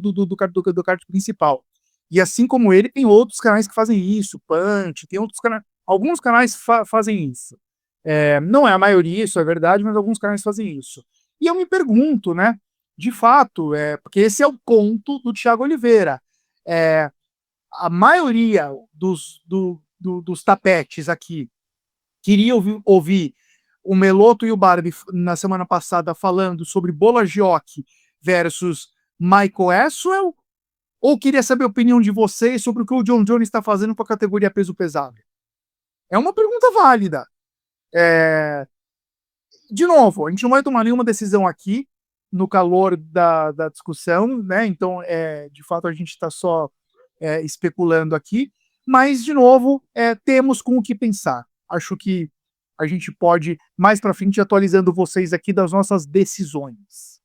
card principal. E assim como ele, tem outros canais que fazem isso, Punch, tem outros canais, alguns canais fazem isso. Não é a maioria, isso é verdade, mas alguns canais fazem isso. E eu me pergunto, né, de fato, porque esse é o ponto do Thiago Oliveira. A maioria dos tapetes aqui queria ouvir o Meloto e o Barbie na semana passada falando sobre Bola Giochi versus Michael Eswell, ou queria saber a opinião de vocês sobre o que o John Jones está fazendo com a categoria peso pesado? É uma pergunta válida. De novo, a gente não vai tomar nenhuma decisão aqui no calor da discussão, né? Então, de fato, a gente está só especulando aqui, mas, de novo, temos com o que pensar. Acho que a gente pode, mais para frente, ir atualizando vocês aqui das nossas decisões.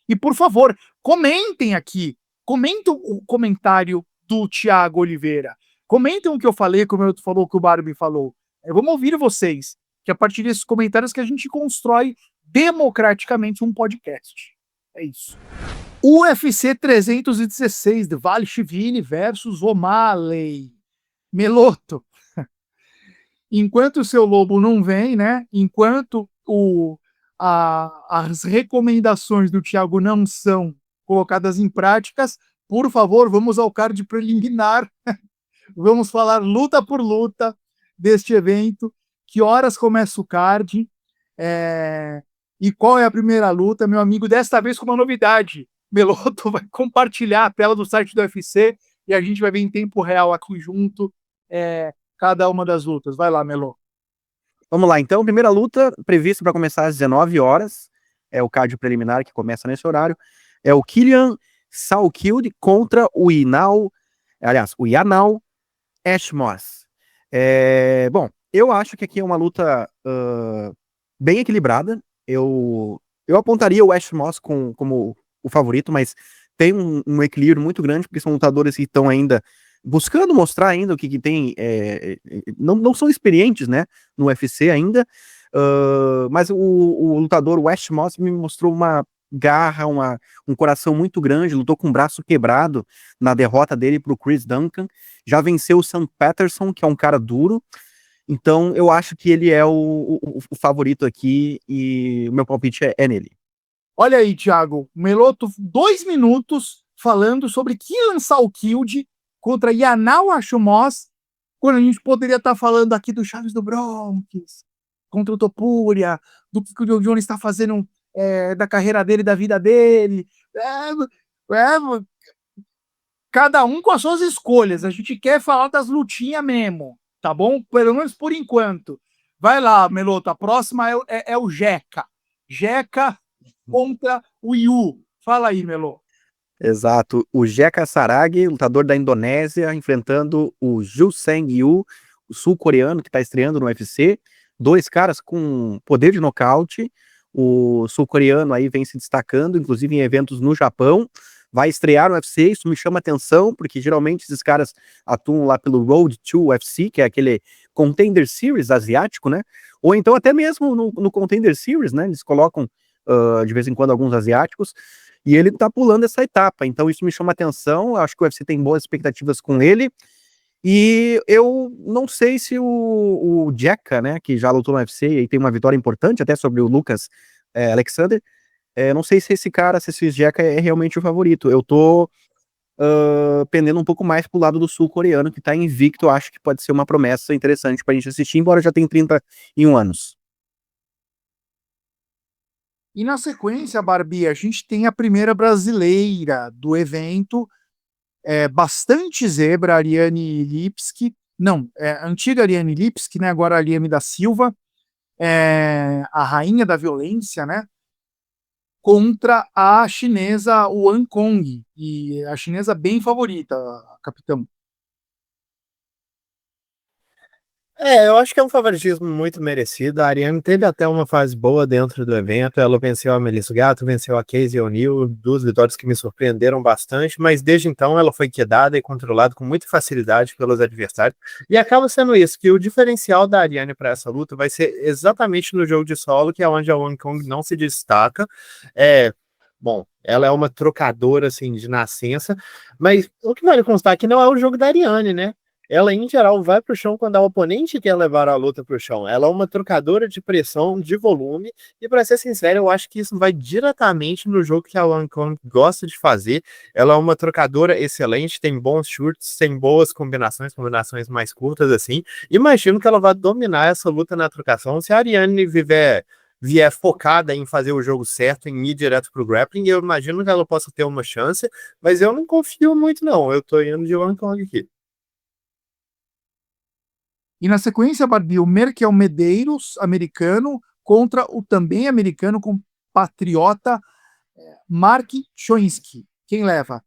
E, por favor, comentem aqui Comentam o comentário do Thiago Oliveira. Comentam o que eu falei, como eu falou, que o Barbie falou. Vamos ouvir vocês, que a partir desses comentários que a gente constrói democraticamente um podcast. É isso. UFC 316, de Valishvili versus O'Malley. Meloto. Enquanto o seu lobo não vem, né? Enquanto as recomendações do Thiago não são colocadas em práticas, por favor, vamos ao card preliminar. Vamos falar luta por luta deste evento. Que horas começa o card? E qual é a primeira luta? Meu amigo, desta vez com uma novidade. Meloto vai compartilhar a tela do site do UFC e a gente vai ver em tempo real aqui junto cada uma das lutas. Vai lá, Melo. Vamos lá, então. Primeira luta prevista para começar às 19 horas. É o card preliminar que começa nesse horário. É o Killian Salkild contra o Yanal Ashmoss. Bom, eu acho que aqui é uma luta bem equilibrada. Eu apontaria o Ashmoss como o favorito, mas tem um equilíbrio muito grande, porque são lutadores que estão ainda buscando mostrar ainda o que tem, não são experientes, né, no UFC ainda, mas o lutador West Moss me mostrou uma garra, um coração muito grande, lutou com o braço quebrado na derrota dele pro Chris Duncan, já venceu o Sam Patterson, que é um cara duro, então eu acho que ele é o favorito aqui, e o meu palpite é nele. Olha aí, Thiago, Meloto, 2 minutos falando sobre Killian Salkild contra Yanal Ashmoss, quando a gente poderia estar falando aqui do Chaves do Bronx, contra o Topuria, do que o Joe Jones está fazendo da carreira dele, da vida dele. Cada um com as suas escolhas. A gente quer falar das lutinhas mesmo, tá bom? Pelo menos por enquanto. Vai lá, Meloto, a próxima é o Jeca. Jeca contra o Yu. Fala aí, Melo. Exato. O Jeka Sarag, lutador da Indonésia, enfrentando o Ju Seng Yu, o sul-coreano que está estreando no UFC. 2 caras com poder de nocaute. O sul-coreano aí vem se destacando, inclusive em eventos no Japão. Vai estrear no UFC, isso me chama atenção, porque geralmente esses caras atuam lá pelo Road to UFC, que é aquele Contender Series asiático, né? Ou então até mesmo no Contender Series, né? Eles colocam de vez em quando alguns asiáticos. E ele tá pulando essa etapa, então isso me chama atenção, acho que o UFC tem boas expectativas com ele, e eu não sei se o Jeka, né, que já lutou no UFC e tem uma vitória importante até sobre o Lucas Alexander, não sei se esse cara, se esse Jeka é realmente o favorito, eu tô pendendo um pouco mais pro lado do sul-coreano, que tá invicto, acho que pode ser uma promessa interessante pra gente assistir, embora já tenha 31 anos. E na sequência, Barbie, a gente tem a primeira brasileira do evento, bastante zebra, Ariane Lipski, não, antiga Ariane Lipski, né, agora Ariane da Silva, a rainha da violência, né, contra a chinesa Wang Kong, e a chinesa bem favorita, capitão. Eu acho que é um favoritismo muito merecido. A Ariane teve até uma fase boa dentro do evento. Ela venceu a Melissa Gatto, venceu a Casey O'Neill, 2 vitórias que me surpreenderam bastante, mas desde então ela foi quedada e controlada com muita facilidade pelos adversários. E acaba sendo isso, que o diferencial da Ariane para essa luta vai ser exatamente no jogo de solo, que é onde a Wang Kong não se destaca. Bom, ela é uma trocadora assim de nascença, mas o que vale constar é que não é o jogo da Ariane, né? Ela, em geral, vai para o chão quando a oponente quer levar a luta para o chão. Ela é uma trocadora de pressão, de volume, e para ser sincero, eu acho que isso vai diretamente no jogo que a Wang Kong gosta de fazer. Ela é uma trocadora excelente, tem bons chutes, tem boas combinações mais curtas assim. Imagino que ela vai dominar essa luta na trocação. Se a Ariane vier focada em fazer o jogo certo, em ir direto pro grappling, eu imagino que ela possa ter uma chance, mas eu não confio muito não. Eu tô indo de Wang Kong aqui. E na sequência, Barbie, o Merkel Medeiros, americano, contra o também americano compatriota Mark Choinsky. Quem leva?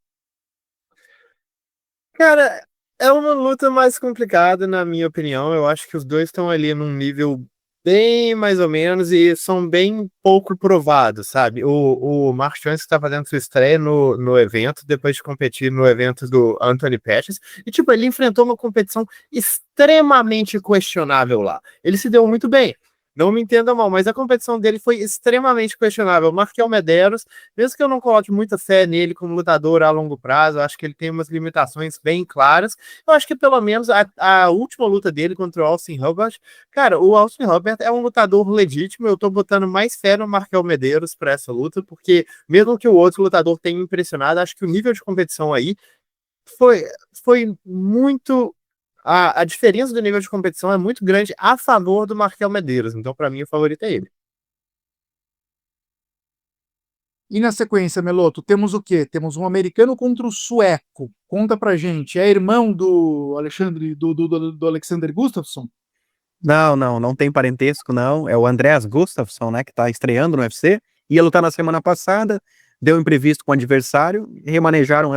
Cara, é uma luta mais complicada, na minha opinião. Eu acho que os dois estão ali num nível bem mais ou menos e são bem pouco provados, sabe? O Mark Jones está fazendo sua estreia no evento, depois de competir no evento do Anthony Pettis, e tipo, ele enfrentou uma competição extremamente questionável lá. Ele se deu muito bem. Não me entenda mal, mas a competição dele foi extremamente questionável. O Markel Medeiros, mesmo que eu não coloque muita fé nele como lutador a longo prazo, eu acho que ele tem umas limitações bem claras. Eu acho que pelo menos a última luta dele contra o Austin Hubbard, cara, o Austin Hubbard é um lutador legítimo. Eu tô botando mais fé no Markel Medeiros para essa luta, porque mesmo que o outro lutador tenha impressionado, acho que o nível de competição aí foi, foi muito. A diferença do nível de competição é muito grande a favor do Markel Medeiros. Então, para mim, o favorito é ele. E na sequência, Meloto, temos o quê? Temos um americano contra o sueco. Conta pra gente. É irmão do Alexandre, do Alexander Gustafsson? Não tem parentesco, não. É o Andreas Gustafsson, né, que tá estreando no UFC. Ia lutar na semana passada, deu um imprevisto com o adversário, remanejaram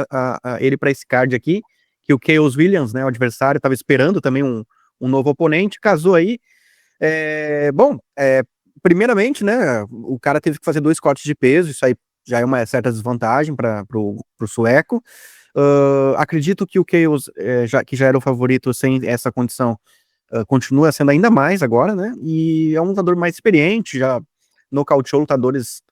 ele para esse card aqui, que o Chaos Williams, né, o adversário, estava esperando também um novo oponente, casou aí. Bom, primeiramente, né, o cara teve que fazer 2 cortes de peso, isso aí já é uma certa desvantagem para pro sueco. Acredito que o Chaos, que já era o favorito sem essa condição, continua sendo ainda mais agora, né? E é um lutador mais experiente, já nocauteou lutadores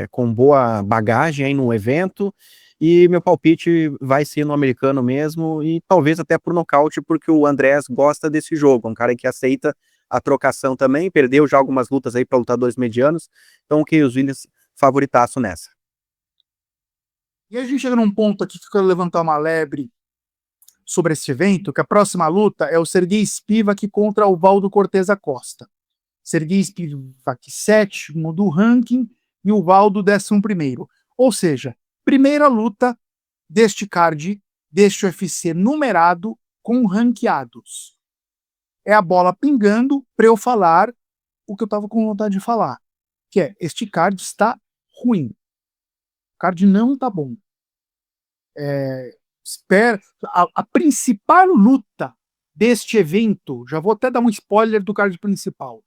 com boa bagagem aí no evento. E meu palpite vai ser no americano mesmo, e talvez até por nocaute, porque o Andrés gosta desse jogo, um cara que aceita a trocação também, perdeu já algumas lutas aí para lutadores medianos, então o Chaos Williams favoritaço nessa. E a gente chega num ponto aqui que eu quero levantar uma lebre sobre esse evento, que a próxima luta é o Sergei Spivak contra o Valdo Cortez Acosta. Sergei Spivak, 7º do ranking, e o Valdo, 11º. Ou seja, primeira luta deste card, deste UFC numerado com ranqueados. É a bola pingando para eu falar o que eu estava com vontade de falar, que é, este card está ruim. O card não está bom. A principal luta deste evento, já vou até dar um spoiler do card principal,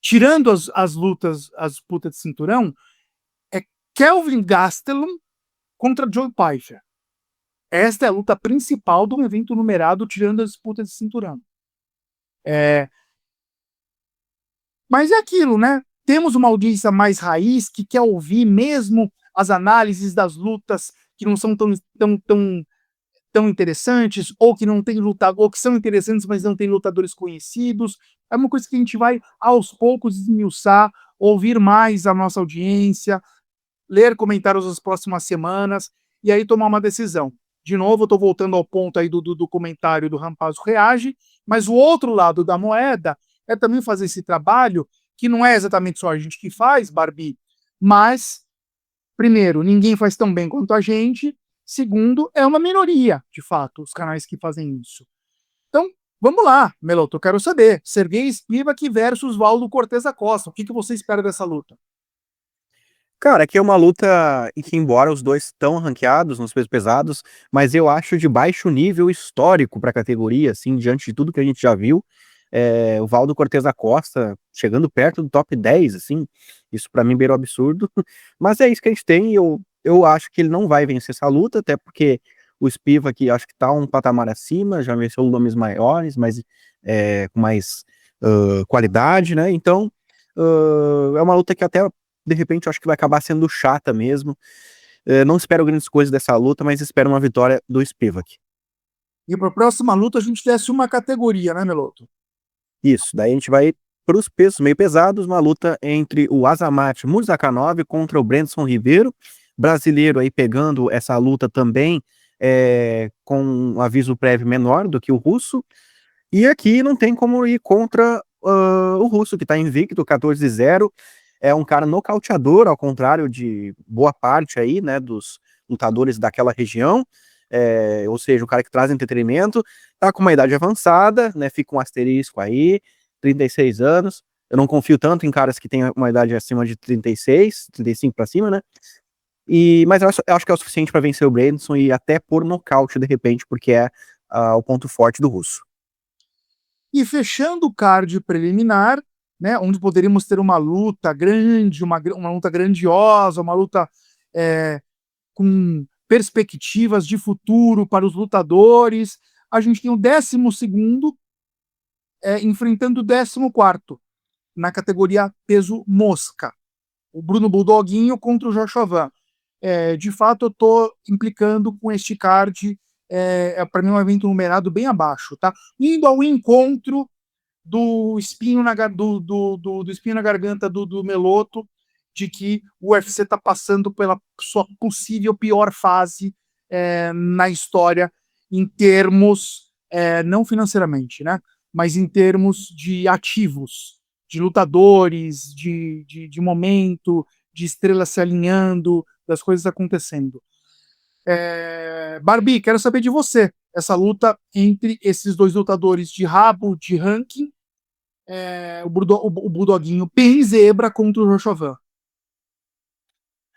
tirando as lutas, as disputas de cinturão, é Kelvin Gastelum contra Joe Pyfer. Esta é a luta principal do evento numerado, tirando as disputas de cinturão. Mas é aquilo, né? Temos uma audiência mais raiz que quer ouvir mesmo as análises das lutas que não são tão interessantes, ou que não tem lutador, ou que são interessantes, mas não tem lutadores conhecidos. É uma coisa que a gente vai aos poucos esmiuçar, ouvir mais a nossa audiência, ler comentários das próximas semanas e aí tomar uma decisão. De novo, eu estou voltando ao ponto aí do comentário do Rampazzo Reage, mas o outro lado da moeda é também fazer esse trabalho, que não é exatamente só a gente que faz, Barbie, mas, primeiro, ninguém faz tão bem quanto a gente, segundo, é uma minoria, de fato, os canais que fazem isso. Então, vamos lá, Meloto, eu quero saber, Sergei Spivak versus Valdo Cortez Acosta, o que você espera dessa luta? Cara, aqui é uma luta em que, embora os dois estão ranqueados nos pesos pesados, mas eu acho de baixo nível histórico para a categoria, assim, diante de tudo que a gente já viu. O Valdo Cortez da Costa chegando perto do top 10, assim, isso para mim beira o absurdo. Mas é isso que a gente tem, e eu acho que ele não vai vencer essa luta, até porque o Spivak acho que tá um patamar acima, já venceu nomes maiores, mas com mais qualidade, né? Então, é uma luta que até de repente eu acho que vai acabar sendo chata mesmo. Não espero grandes coisas dessa luta, mas espero uma vitória do Spivak. E para a próxima luta a gente desce uma categoria, né, Meloto? Isso, daí a gente vai para os pesos meio pesados, uma luta entre o Azamat Murzakanov contra o Brandson Ribeiro, brasileiro aí pegando essa luta também com um aviso prévio menor do que o russo, e aqui não tem como ir contra o russo, que está invicto, 14-0, é um cara nocauteador, ao contrário de boa parte aí, né, dos lutadores daquela região, ou seja, um cara que traz entretenimento, tá com uma idade avançada, né, fica um asterisco aí, 36 anos, eu não confio tanto em caras que têm uma idade acima de 36, 35 para cima, né, mas eu acho que é o suficiente para vencer o Brandson e até por nocaute de repente, porque é o ponto forte do russo. E fechando o card preliminar, né, onde poderíamos ter uma luta grande, uma luta grandiosa, uma luta com perspectivas de futuro para os lutadores. A gente tem o 12º enfrentando o 14º na categoria peso mosca. O Bruno Bulldoguinho contra o Joshua Van. De fato, eu estou implicando com este card. Para mim, um evento numerado bem abaixo, tá? Indo ao encontro do espinho do espinho na garganta do Meloto, de que o UFC está passando pela sua possível pior fase na história, em termos, não financeiramente, né? Mas em termos de ativos, de lutadores, de momento, de estrelas se alinhando, das coisas acontecendo. Barbie, quero saber de você. Essa luta entre esses dois lutadores de rabo, de ranking, o Bulldoguinho bem zebra contra o Joshua Van.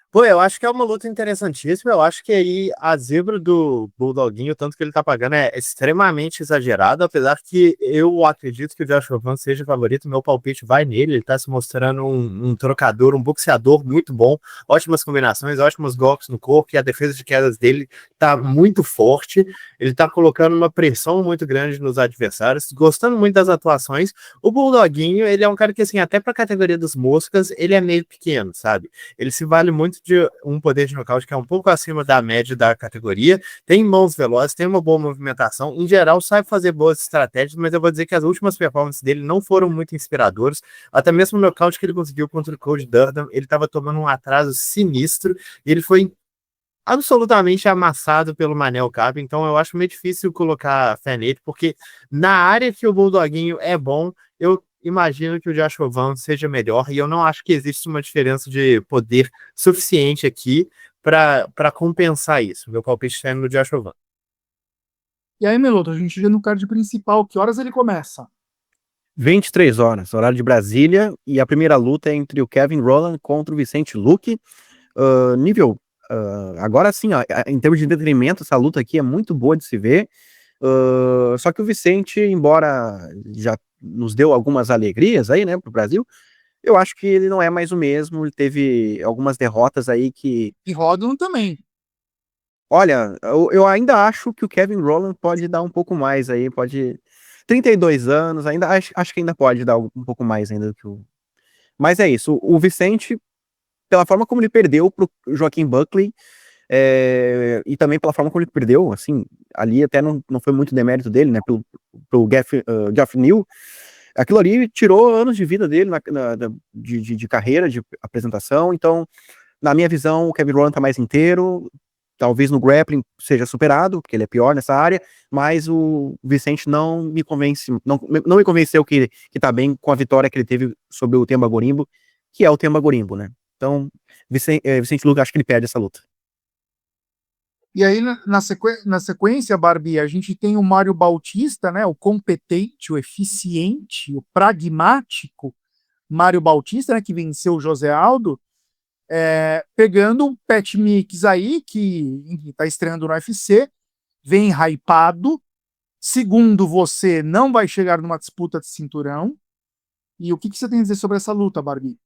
Pô, eu acho que é uma luta interessantíssima. Eu acho que aí a zebra do Bulldoguinho, tanto que ele tá pagando, é extremamente exagerado, apesar que eu acredito que o Joshua Van seja favorito. Meu palpite vai nele. Ele tá se mostrando um trocador, um boxeador muito bom, ótimas combinações, ótimos golpes no corpo, e a defesa de quedas dele tá muito forte. Ele tá colocando uma pressão muito grande nos adversários, gostando muito das atuações. O Bulldoguinho, ele é um cara que, assim, até pra categoria dos moscas, ele é meio pequeno, sabe? Ele se vale muito de um poder de nocaute que é um pouco acima da média da categoria, tem mãos velozes, tem uma boa movimentação, em geral sabe fazer boas estratégias, mas eu vou dizer que as últimas performances dele não foram muito inspiradoras, até mesmo o nocaute que ele conseguiu contra o Cody Durham, ele estava tomando um atraso sinistro, e ele foi absolutamente amassado pelo Manel Cabo, então eu acho meio difícil colocar fé nele, porque na área que o Bulldoguinho é bom, eu imagino que o Joshua Van seja melhor, e eu não acho que existe uma diferença de poder suficiente aqui para compensar isso. Meu palpite está no Joshua Van. E aí, Meloto, a gente vê no card principal, que horas ele começa? 23 horas, horário de Brasília, e a primeira luta é entre o Kevin Rowland contra o Vicente Luque. Nível, agora sim, ó, em termos de entretenimento, essa luta aqui é muito boa de se ver. Só que o Vicente, embora já nos deu algumas alegrias aí, né, pro Brasil, eu acho que ele não é mais o mesmo. Ele teve algumas derrotas aí que, E Rodman também. olha, eu ainda acho que o Kevin Rowland pode dar um pouco mais aí, pode 32 anos, ainda acho que ainda pode dar um pouco mais ainda do que o. Mas é isso, o Vicente, pela forma como ele perdeu pro Joaquim Buckley, e também pela forma como ele perdeu, assim, ali até não foi muito demérito dele, né, pro Geoff Neal, aquilo ali tirou anos de vida dele de carreira, de apresentação. Então, na minha visão, o Kevin Rowland tá mais inteiro, talvez no grappling seja superado, porque ele é pior nessa área, mas o Vicente não me convence, não me convenceu que tá bem com a vitória que ele teve sobre o Themba Gorimbo, que é o Themba Gorimbo, né? Então, Vicente Luque, acho que ele perde essa luta. E aí, na sequência, Barbie, a gente tem o Mário Bautista, né, o competente, o eficiente, o pragmático Mário Bautista, né, que venceu o José Aldo, pegando um Pat Mix aí, que está estreando no UFC, vem hypado. Segundo você, não vai chegar numa disputa de cinturão. E o que você tem a dizer sobre essa luta, Barbie?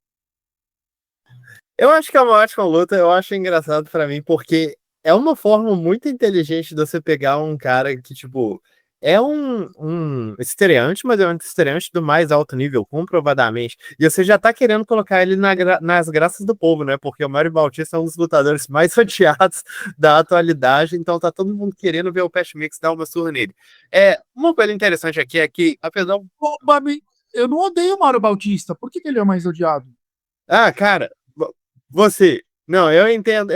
Eu acho que é uma ótima luta, eu acho engraçado pra mim, porque é uma forma muito inteligente de você pegar um cara que, tipo, é um estreante, mas é um estreante do mais alto nível, comprovadamente. E você já tá querendo colocar ele nas graças do povo, né? Porque o Mário Bautista é um dos lutadores mais odiados da atualidade, então tá todo mundo querendo ver o Pat Mix dar uma surra nele. Uma coisa interessante aqui é que, apesar. Ô, Barbie, eu não odeio o Mário Bautista. Por que ele é o mais odiado? Ah, cara, você. Não, eu entendo.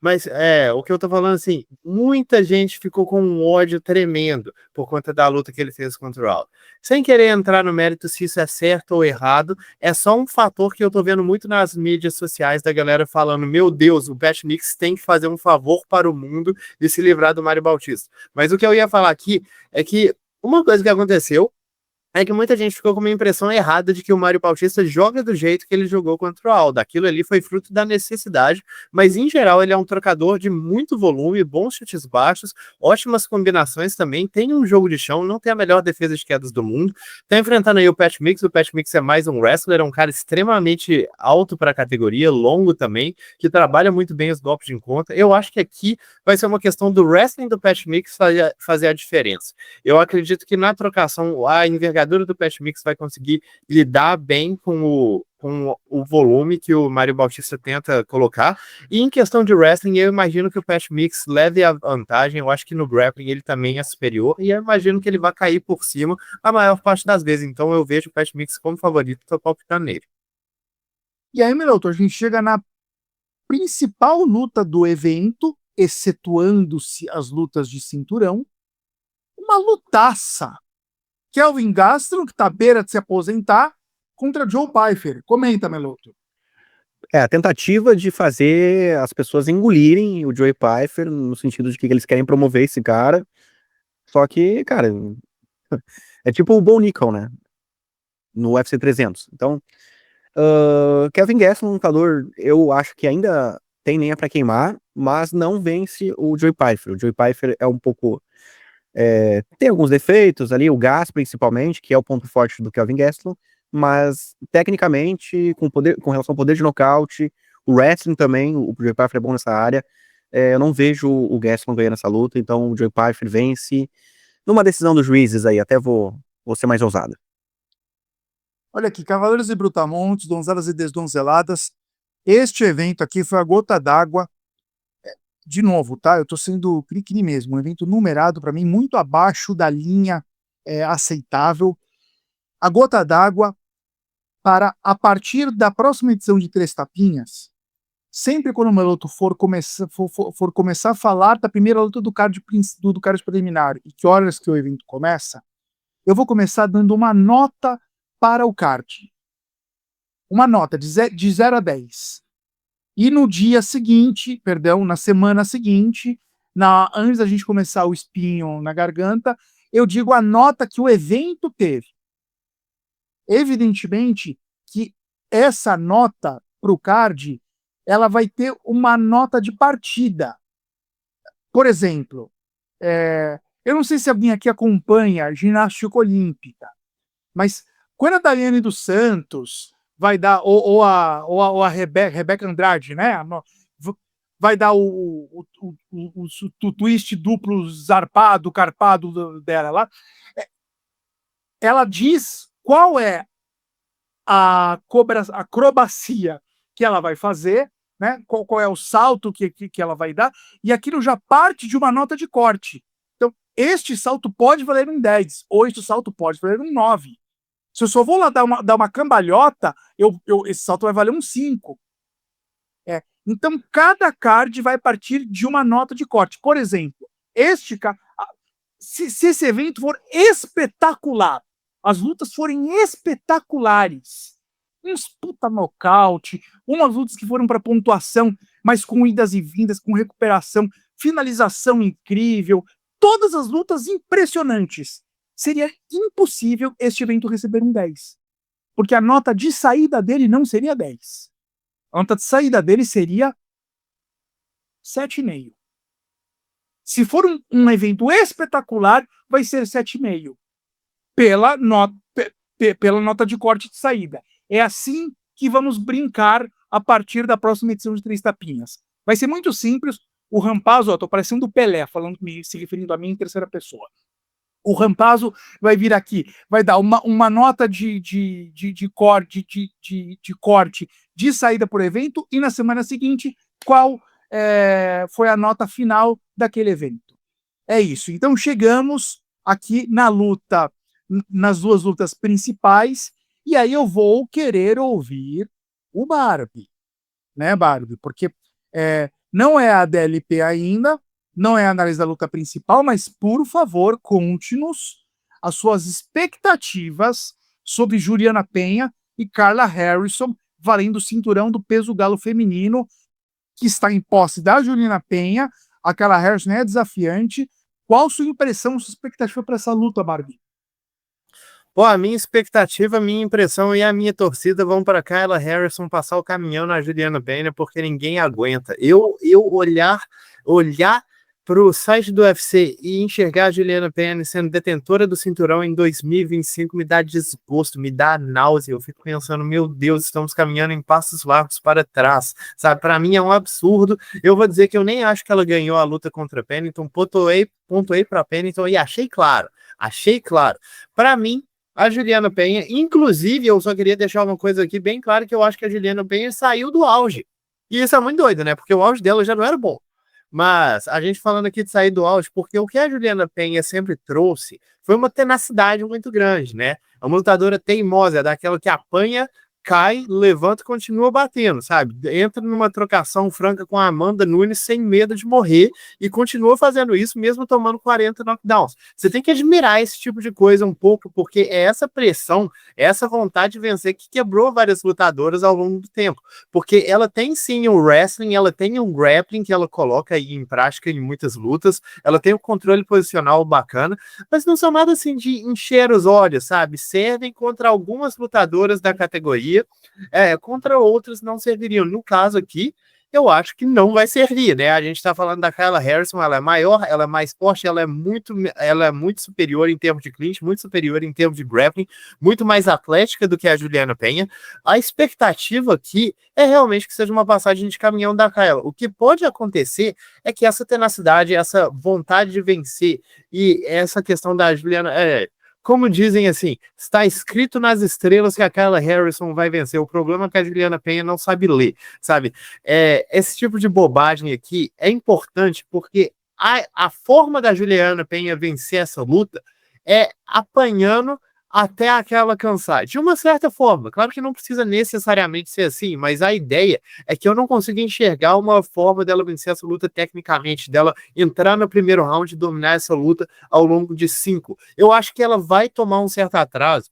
Mas o que eu tô falando assim, muita gente ficou com um ódio tremendo por conta da luta que ele fez contra o Aldo. Sem querer entrar no mérito se isso é certo ou errado, é só um fator que eu tô vendo muito nas mídias sociais da galera falando: meu Deus, o Pat Nix tem que fazer um favor para o mundo e se livrar do Mário Bautista. Mas o que eu ia falar aqui é que uma coisa que aconteceu É que muita gente ficou com uma impressão errada de que o Mário Bautista joga do jeito que ele jogou contra o Aldo. Aquilo ali foi fruto da necessidade, mas em geral ele é um trocador de muito volume, bons chutes baixos, ótimas combinações também, tem um jogo de chão, não tem a melhor defesa de quedas do mundo. Tá enfrentando aí o Pat Mix é mais um wrestler, é um cara extremamente alto para a categoria, longo também, que trabalha muito bem os golpes de encontro. Eu acho que aqui vai ser uma questão do wrestling do Pat Mix fazer a diferença. Eu acredito que na trocação, a envergadura do Pat Mix vai conseguir lidar bem com o volume que o Mário Bautista tenta colocar. E em questão de wrestling, eu imagino que o Pat Mix leve a vantagem. Eu acho que no grappling ele também é superior. E eu imagino que ele vai cair por cima a maior parte das vezes. Então eu vejo o Pat Mix como favorito, tô palpitando nele. E aí, Meloto, a gente chega na principal luta do evento, excetuando-se as lutas de cinturão, uma lutaça. Kelvin Gastelum, que tá à beira de se aposentar, contra Joe Pyfer. Comenta, Meloto. É a tentativa de fazer as pessoas engolirem o Joey Pfeiffer, no sentido de que eles querem promover esse cara. Só que, cara, é tipo o Bo Nickel, né? No UFC 300. Então, Kelvin Gastelum, um lutador, eu acho que ainda tem lenha pra queimar, mas não vence o Joey Pfeiffer. O Joey Pfeiffer é um pouco... tem alguns defeitos ali, o gás principalmente, que é o ponto forte do Kelvin Gastelum, mas tecnicamente, com relação ao poder de nocaute, o wrestling também, o Joey Pfeiffer é bom nessa área. Eu não vejo o Gastelum ganhando essa luta, então o Joey Pfeiffer vence numa decisão dos juízes aí, até vou ser mais ousado. Olha aqui, Cavaleiros e Brutamontes, Donzelas e Desdonzeladas. Este evento aqui foi a gota d'água. De novo, tá? Eu tô sendo cri-cri mesmo. Um evento numerado, para mim, muito abaixo da linha aceitável. A gota d'água para, a partir da próxima edição de Três Tapinhas, sempre quando o Meloto for começar a falar da primeira luta do card preliminar e que horas que o evento começa, eu vou começar dando uma nota para o card. Uma nota de 0 a 10. E no dia seguinte, perdão, na semana seguinte, antes da gente começar o espinho na garganta, eu digo a nota que o evento teve. Evidentemente que essa nota para o card, ela vai ter uma nota de partida. Por exemplo, eu não sei se alguém aqui acompanha ginástica olímpica, mas quando a Daiane dos Santos vai dar, ou a Rebeca Andrade, né? Vai dar o twist duplo zarpado, carpado dela lá. Ela diz qual é a acrobacia que ela vai fazer, né? Qual é o salto que ela vai dar, e aquilo já parte de uma nota de corte. Então, este salto pode valer um 10, ou este salto pode valer um 9. Se eu só vou lá dar uma cambalhota, esse salto vai valer um 5. Então, cada card vai partir de uma nota de corte. Por exemplo, se esse evento for espetacular, as lutas forem espetaculares, uns puta nocaute, umas lutas que foram para pontuação, mas com idas e vindas, com recuperação, finalização incrível, todas as lutas impressionantes. Seria impossível este evento receber um 10. Porque a nota de saída dele não seria 10. A nota de saída dele seria 7,5. Se for um evento espetacular, vai ser 7,5. Pela nota de corte de saída. É assim que vamos brincar a partir da próxima edição de Três Tapinhas. Vai ser muito simples. O Rampazzo, tô parecendo o Pelé, se referindo a mim em terceira pessoa. O Rampazzo vai vir aqui, vai dar uma nota de corte de saída por evento, e na semana seguinte, qual foi a nota final daquele evento. É isso. Então chegamos aqui nas duas lutas principais, e aí eu vou querer ouvir o Barbie, né, Barbie? Porque não é a DLP ainda, não é a análise da luta principal, mas, por favor, conte-nos as suas expectativas sobre Juliana Penha e Carla Harrison, valendo o cinturão do peso galo feminino, que está em posse da Juliana Penha. A Carla Harrison é desafiante. Qual sua impressão, sua expectativa para essa luta, Barbie? Pô, a minha expectativa, a minha impressão e a minha torcida vão para Kayla Harrison passar o caminhão na Juliana Pena, porque ninguém aguenta. Eu olhar para o site do UFC e enxergar a Juliana Pena sendo detentora do cinturão em 2025 me dá desgosto, me dá náusea. Eu fico pensando, meu Deus, estamos caminhando em passos largos para trás, sabe? Para mim é um absurdo. Eu vou dizer que eu nem acho que ela ganhou a luta contra a Pennington, pontuei para a Pennington e achei claro. Para mim, a Juliana Penha, inclusive, eu só queria deixar uma coisa aqui bem clara, que eu acho que a Juliana Penha saiu do auge. E isso é muito doido, né? Porque o auge dela já não era bom. Mas a gente falando aqui de sair do auge, porque o que a Juliana Penha sempre trouxe foi uma tenacidade muito grande, né? É uma lutadora teimosa, é daquela que apanha, cai, levanta e continua batendo, sabe? Entra numa trocação franca com a Amanda Nunes sem medo de morrer e continua fazendo isso mesmo tomando 40 knockdowns. Você tem que admirar esse tipo de coisa um pouco, porque é essa pressão, é essa vontade de vencer que quebrou várias lutadoras ao longo do tempo. Porque ela tem sim um wrestling, ela tem um grappling que ela coloca aí em prática em muitas lutas, ela tem um controle posicional bacana, mas não são nada assim de encher os olhos, sabe? Servem contra algumas lutadoras da categoria, contra outras não serviriam. No caso aqui, eu acho que não vai servir, né? A gente está falando da Kayla Harrison, ela é maior, ela é mais forte, ela é muito superior em termos de clinch, muito superior em termos de grappling, muito mais atlética do que a Juliana Penha. A expectativa aqui é realmente que seja uma passagem de caminhão da Kayla. O que pode acontecer é que essa tenacidade, essa vontade de vencer e essa questão da Juliana, como dizem assim, está escrito nas estrelas que a Kayla Harrison vai vencer. O problema é que a Juliana Penha não sabe ler, sabe? Esse tipo de bobagem aqui é importante porque a forma da Juliana Penha vencer essa luta é apanhando até aquela cansar. De uma certa forma, claro que não precisa necessariamente ser assim, mas a ideia é que eu não consigo enxergar uma forma dela vencer essa luta tecnicamente, dela entrar no primeiro round e dominar essa luta ao longo de 5. Eu acho que ela vai tomar um certo atraso.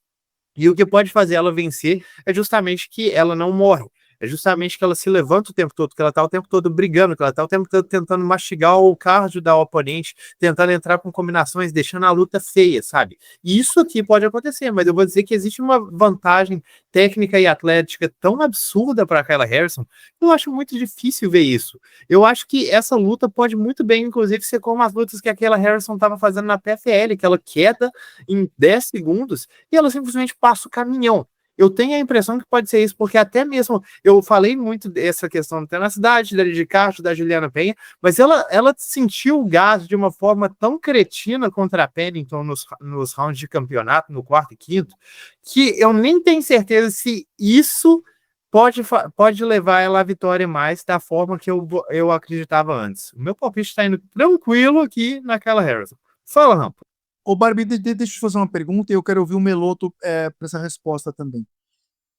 E o que pode fazer ela vencer é justamente que ela não morre. É justamente que ela se levanta o tempo todo, que ela tá o tempo todo brigando, que ela tá o tempo todo tentando mastigar o cardio da oponente, tentando entrar com combinações, deixando a luta feia, sabe? E isso aqui pode acontecer, mas eu vou dizer que existe uma vantagem técnica e atlética tão absurda para aquela Harrison, que eu acho muito difícil ver isso. Eu acho que essa luta pode muito bem, inclusive, ser como as lutas que aquela Harrison estava fazendo na PFL, que ela queda em 10 segundos e ela simplesmente passa o caminhão. Eu tenho a impressão que pode ser isso, porque até mesmo eu falei muito dessa questão da tenacidade, da de Castro, da Juliana Penha, mas ela sentiu o gás de uma forma tão cretina contra a Pennington nos rounds de campeonato, no quarto e quinto, que eu nem tenho certeza se isso pode levar ela à vitória mais da forma que eu acreditava antes. O meu palpite está indo tranquilo aqui naquela Harrison. Fala, Rampo. Ô, Barbie, deixa eu te fazer uma pergunta e eu quero ouvir o Meloto para essa resposta também.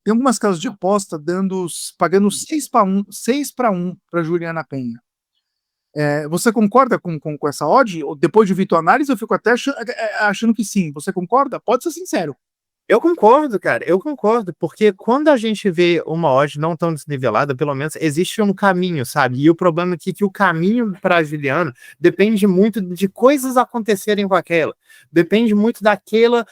Tem algumas casas de aposta pagando 6-1 para Juliana Penha. Você concorda com essa odd? Depois de Vitor Análise, eu fico até achando que sim. Você concorda? Pode ser sincero. Eu concordo, cara, eu concordo, porque quando a gente vê uma odd não tão desnivelada, pelo menos existe um caminho, sabe? E o problema aqui é que o caminho para a Juliana depende muito de coisas acontecerem com aquela, depende muito daquela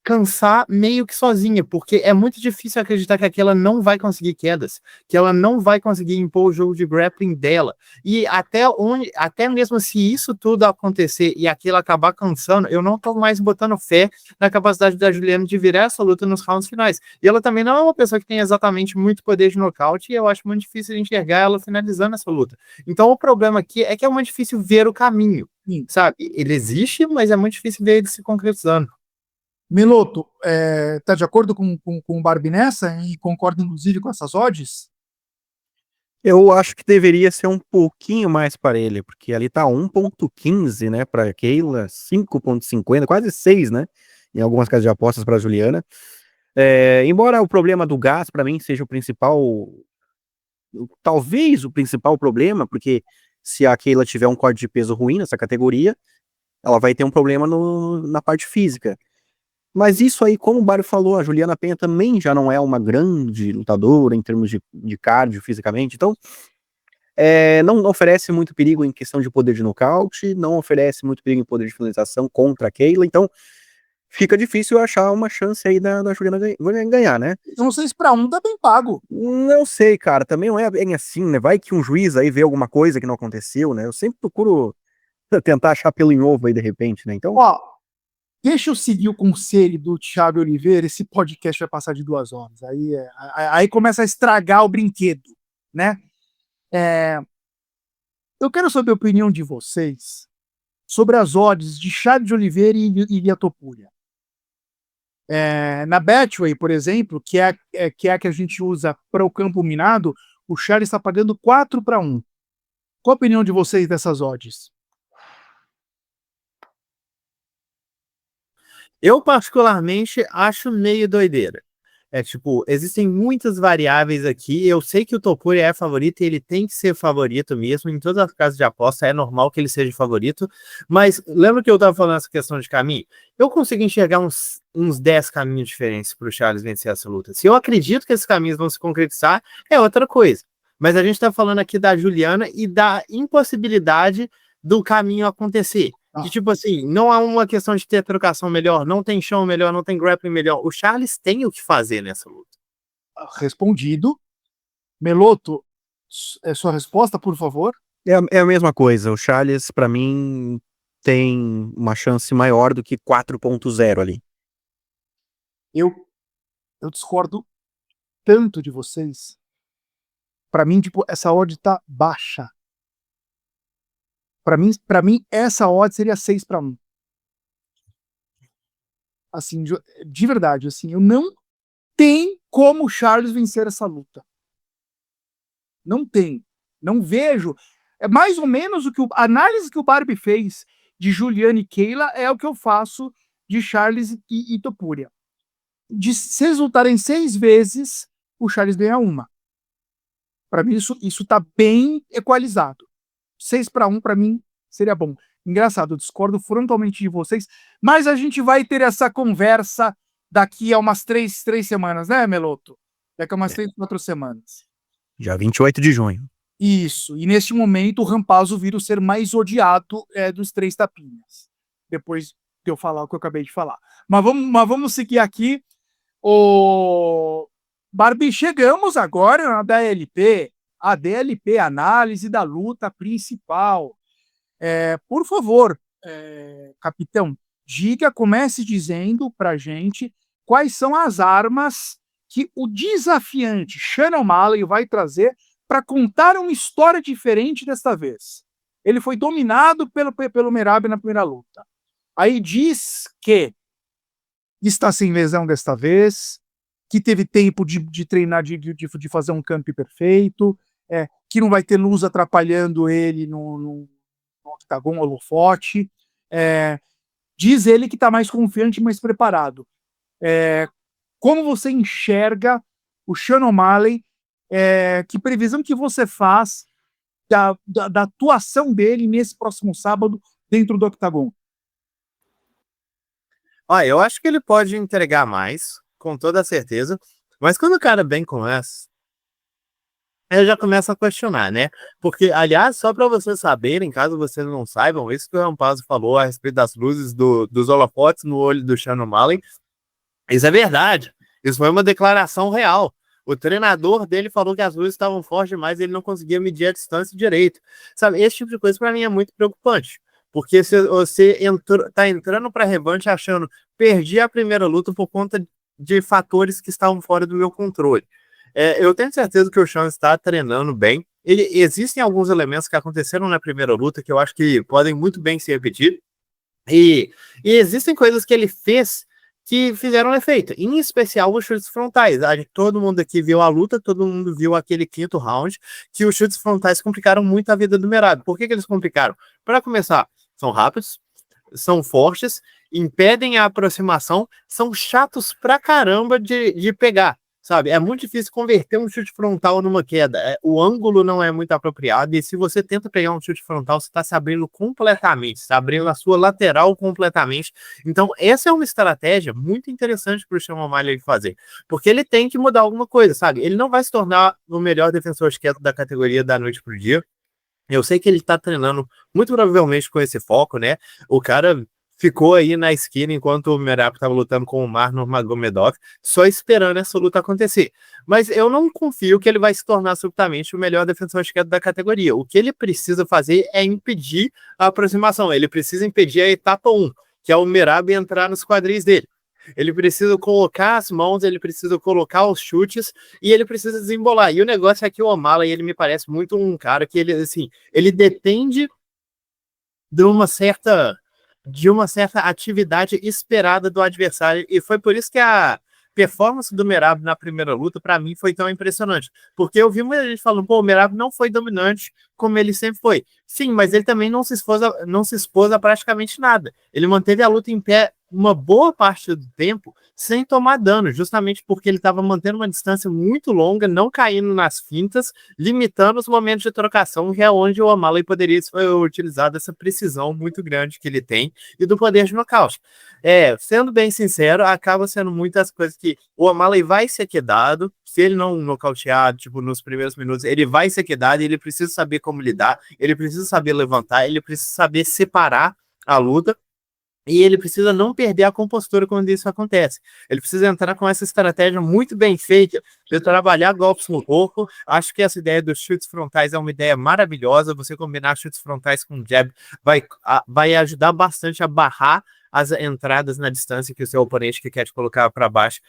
cansar meio que sozinha, porque é muito difícil acreditar que aquela não vai conseguir quedas, que ela não vai conseguir impor o jogo de grappling dela. E até mesmo se isso tudo acontecer e aquilo acabar cansando, eu não tô mais botando fé na capacidade da Juliana de virar essa luta nos rounds finais. E ela também não é uma pessoa que tem exatamente muito poder de nocaute, e eu acho muito difícil de enxergar ela finalizando essa luta. Então o problema aqui é que é muito difícil ver o caminho, sabe? Ele existe, mas é muito difícil ver ele se concretizando. Meloto, tá de acordo com o Barbie nessa e concorda inclusive com essas odds? Eu acho que deveria ser um pouquinho mais parelho, porque ali tá 1.15, né, para Keila, 5.50, quase 6, né, em algumas casas de apostas para Juliana. Embora o problema do gás para mim seja o principal, talvez o principal problema, porque se a Keila tiver um corte de peso ruim nessa categoria, ela vai ter um problema na parte física. Mas isso aí, como o Mário falou, a Juliana Penha também já não é uma grande lutadora em termos de cardio fisicamente, então não oferece muito perigo em questão de poder de nocaute, não oferece muito perigo em poder de finalização contra a Keila, então fica difícil achar uma chance aí da Juliana ganhar, né? Então 6-1 tá bem pago. Não sei, cara, também não é bem assim, né? Vai que um juiz aí vê alguma coisa que não aconteceu, né? Eu sempre procuro tentar achar pelo em ovo aí de repente, né? Então, Ó, deixa eu seguir o conselho do Thiago Oliveira, esse podcast vai passar de 2 horas. Aí começa a estragar o brinquedo, né? Eu quero saber a opinião de vocês sobre as odds de Charles de Oliveira e Ilia Topuria. Na Betway, por exemplo, que é a que a gente usa para o campo minado, o Charles está pagando 4-1. Qual a opinião de vocês dessas odds? Eu, particularmente, acho meio doideira. Tipo, existem muitas variáveis aqui. Eu sei que o Topuria é favorito e ele tem que ser favorito mesmo. Em todas as casas de aposta é normal que ele seja favorito. Mas lembra que eu tava falando essa questão de caminho? Eu consigo enxergar uns 10 caminhos diferentes para o Charles vencer essa luta. Se eu acredito que esses caminhos vão se concretizar, é outra coisa. Mas a gente tá falando aqui da Juliana e da impossibilidade do caminho acontecer. De tipo assim, não há uma questão de ter trocação melhor, não tem chão melhor, não tem grappling melhor. O Charles tem o que fazer nessa luta. Respondido. Meloto, sua resposta, por favor. é a mesma coisa. O Charles, pra mim, tem uma chance maior do que 4.0 ali. Eu discordo tanto de vocês. Para mim, tipo, essa odd tá baixa. Para mim, essa odd seria 6-1. Assim, de verdade, assim, eu não tem como o Charles vencer essa luta. Não tem. Não vejo. É mais ou menos a análise que o Barbie fez de Juliana e Keila é o que eu faço de Charles e Topuria. Se eles lutarem 6 vezes, o Charles ganha uma. Para mim, isso tá bem equalizado. 6-1, para mim, seria bom. Engraçado, eu discordo frontalmente de vocês, mas a gente vai ter essa conversa daqui a umas 3 semanas, né, Meloto? Daqui a umas 3, 4 semanas. Já 28 de junho. Isso, e neste momento o Rampazzo vira o ser mais odiado dos 3 tapinhas. Depois de eu falar o que eu acabei de falar. Mas vamos seguir aqui. Barbie, chegamos agora na DLP. A DLP, análise da luta principal. Por favor, capitão, comece dizendo pra gente quais são as armas que o desafiante Sean O'Malley vai trazer para contar uma história diferente desta vez. Ele foi dominado pelo Merab na primeira luta. Aí diz que está sem lesão desta vez, que teve tempo de treinar, de fazer um camp perfeito, que não vai ter luz atrapalhando ele no octagon, holofote. Diz ele que está mais confiante e mais preparado. Como você enxerga o Sean O'Malley? Que previsão que você faz da atuação dele nesse próximo sábado dentro do octagon? Eu acho que ele pode entregar mais, com toda certeza. Mas quando o cara bem começa, eu já começo a questionar, né? Porque, aliás, só para vocês saberem, caso vocês não saibam, isso que o Rampazzo falou a respeito das luzes dos holofotes no olho do Sean O'Malley, isso é verdade. Isso foi uma declaração real. O treinador dele falou que as luzes estavam fortes demais e ele não conseguia medir a distância direito. Sabe, esse tipo de coisa para mim é muito preocupante. Porque se você tá entrando para revanche achando perdi a primeira luta por conta de fatores que estavam fora do meu controle. Eu tenho certeza que o Sean está treinando bem. Existem alguns elementos que aconteceram na primeira luta que eu acho que podem muito bem se repetir. E existem coisas que ele fez que fizeram efeito, em especial os chutes frontais. Todo mundo aqui viu a luta, todo mundo viu aquele 5º round, que os chutes frontais complicaram muito a vida do Merab. Por que eles complicaram? Para começar, são rápidos, são fortes, impedem a aproximação, são chatos pra caramba de pegar, sabe? É muito difícil converter um chute frontal numa queda. O ângulo não é muito apropriado e se você tenta pegar um chute frontal, você está se abrindo completamente, está abrindo a sua lateral completamente. Então, essa é uma estratégia muito interessante para o Sean O'Malley fazer, porque ele tem que mudar alguma coisa, sabe? Ele não vai se tornar o melhor defensor esquerdo da categoria da noite pro dia. Eu sei que ele tá treinando muito provavelmente com esse foco, né? O cara ficou aí na esquina enquanto o Merab estava lutando com o Mar Nurmagomedov, só esperando essa luta acontecer. Mas eu não confio que ele vai se tornar subitamente o melhor defensor esquerdo da categoria. O que ele precisa fazer é impedir a aproximação. Ele precisa impedir a etapa 1, que é o Merab entrar nos quadris dele. Ele precisa colocar as mãos, ele precisa colocar os chutes e ele precisa desembolar. E o negócio é que o O'Malley, ele me parece muito um cara que ele, assim, ele depende de uma certa atividade esperada do adversário, e foi por isso que a performance do Merab na primeira luta, para mim, foi tão impressionante, porque eu vi muita gente falando, pô, o Merab não foi dominante como ele sempre foi. Sim, mas ele também não se expôs a praticamente nada. Ele manteve a luta em pé uma boa parte do tempo sem tomar dano, justamente porque ele estava mantendo uma distância muito longa, não caindo nas fintas, limitando os momentos de trocação, que é onde o O'Malley poderia utilizar dessa precisão muito grande que ele tem e do poder de nocaute. Sendo bem sincero, acaba sendo muitas coisas que o O'Malley vai ser quedado, se ele não nocautear, tipo, nos primeiros minutos, ele vai ser quedado e ele precisa saber como lidar, ele precisa saber levantar, ele precisa saber separar a luta, e ele precisa não perder a compostura quando isso acontece. Ele precisa entrar com essa estratégia muito bem feita de trabalhar golpes no corpo. Acho que essa ideia dos chutes frontais é uma ideia maravilhosa. Você combinar chutes frontais com jab vai ajudar bastante a barrar as entradas na distância que o seu oponente que quer te colocar para baixo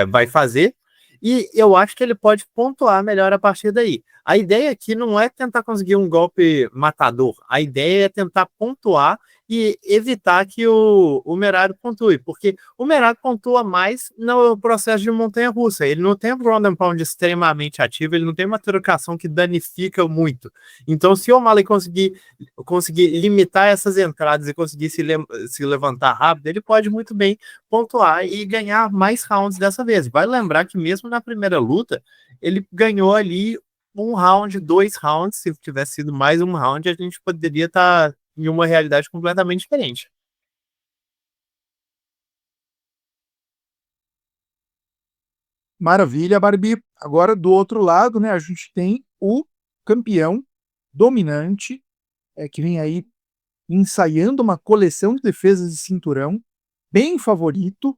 vai fazer. E eu acho que ele pode pontuar melhor a partir daí. A ideia aqui não é tentar conseguir um golpe matador. A ideia é tentar pontuar e evitar que o Merab pontue, porque o Merab pontua mais no processo de montanha-russa. Ele não tem um ground and pound extremamente ativo, ele não tem uma trocação que danifica muito. Então, se o O'Malley conseguir limitar essas entradas e conseguir se levantar rápido, ele pode muito bem pontuar e ganhar mais rounds dessa vez. Vai lembrar que mesmo na primeira luta, ele ganhou ali 1 round, 2 rounds. Se tivesse sido mais 1 round, a gente poderia estar em uma realidade completamente diferente. Maravilha, Barbie. Agora, do outro lado, né, a gente tem o campeão dominante, que vem aí ensaiando uma coleção de defesas de cinturão, bem favorito,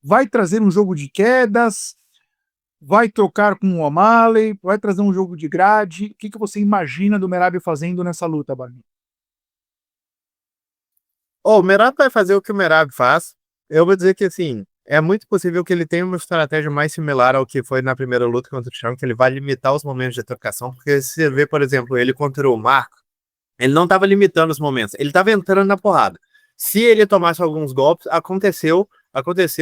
vai trazer um jogo de quedas, vai trocar com o O'Malley, vai trazer um jogo de grade. O que você imagina do Merab fazendo nessa luta, Barbie? O Merab vai fazer o que o Merab faz. Eu vou dizer que, assim, é muito possível que ele tenha uma estratégia mais similar ao que foi na primeira luta contra o Chão, que ele vai limitar os momentos de trocação, porque se você vê, por exemplo, ele contra o Marco, ele não estava limitando os momentos, ele estava entrando na porrada. Se ele tomasse alguns golpes, aconteceu,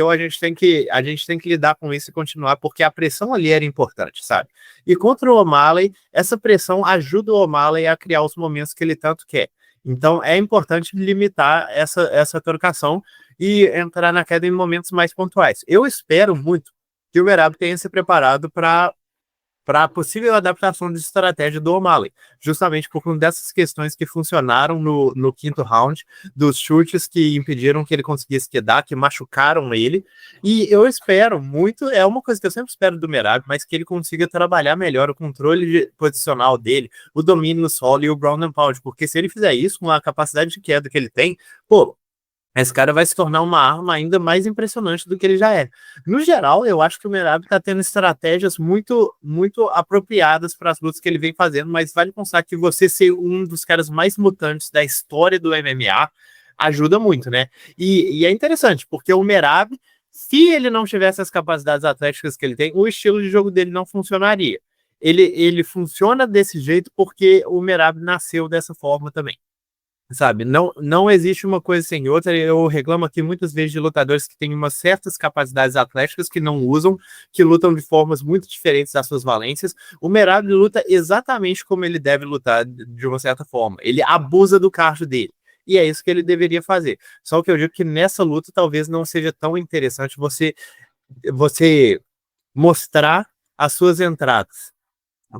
a gente tem que lidar com isso e continuar, porque a pressão ali era importante, sabe? E contra o O'Malley, essa pressão ajuda o O'Malley a criar os momentos que ele tanto quer. Então é importante limitar essa trocação e entrar na queda em momentos mais pontuais. Eu espero muito que o Merab tenha se preparado para a possível adaptação de estratégia do O'Malley, justamente por conta dessas questões que funcionaram no quinto round, dos chutes que impediram que ele conseguisse quedar, que machucaram ele, e eu espero muito, é uma coisa que eu sempre espero do Merab, mas que ele consiga trabalhar melhor o controle posicional dele, o domínio no solo e o ground and pound, porque se ele fizer isso com a capacidade de queda que ele tem, pô, esse cara vai se tornar uma arma ainda mais impressionante do que ele já é. No geral, eu acho que o Merab está tendo estratégias muito, muito apropriadas para as lutas que ele vem fazendo, mas vale constar que você ser um dos caras mais mutantes da história do MMA ajuda muito, né? E é interessante, porque o Merab, se ele não tivesse as capacidades atléticas que ele tem, o estilo de jogo dele não funcionaria. Ele funciona desse jeito porque o Merab nasceu dessa forma também. Sabe, não existe uma coisa sem outra. Eu reclamo aqui muitas vezes de lutadores que têm umas certas capacidades atléticas que não usam, que lutam de formas muito diferentes das suas valências. O Merab luta exatamente como ele deve lutar, de uma certa forma. Ele abusa do cardio dele. E é isso que ele deveria fazer. Só que eu digo que nessa luta talvez não seja tão interessante você mostrar as suas entradas,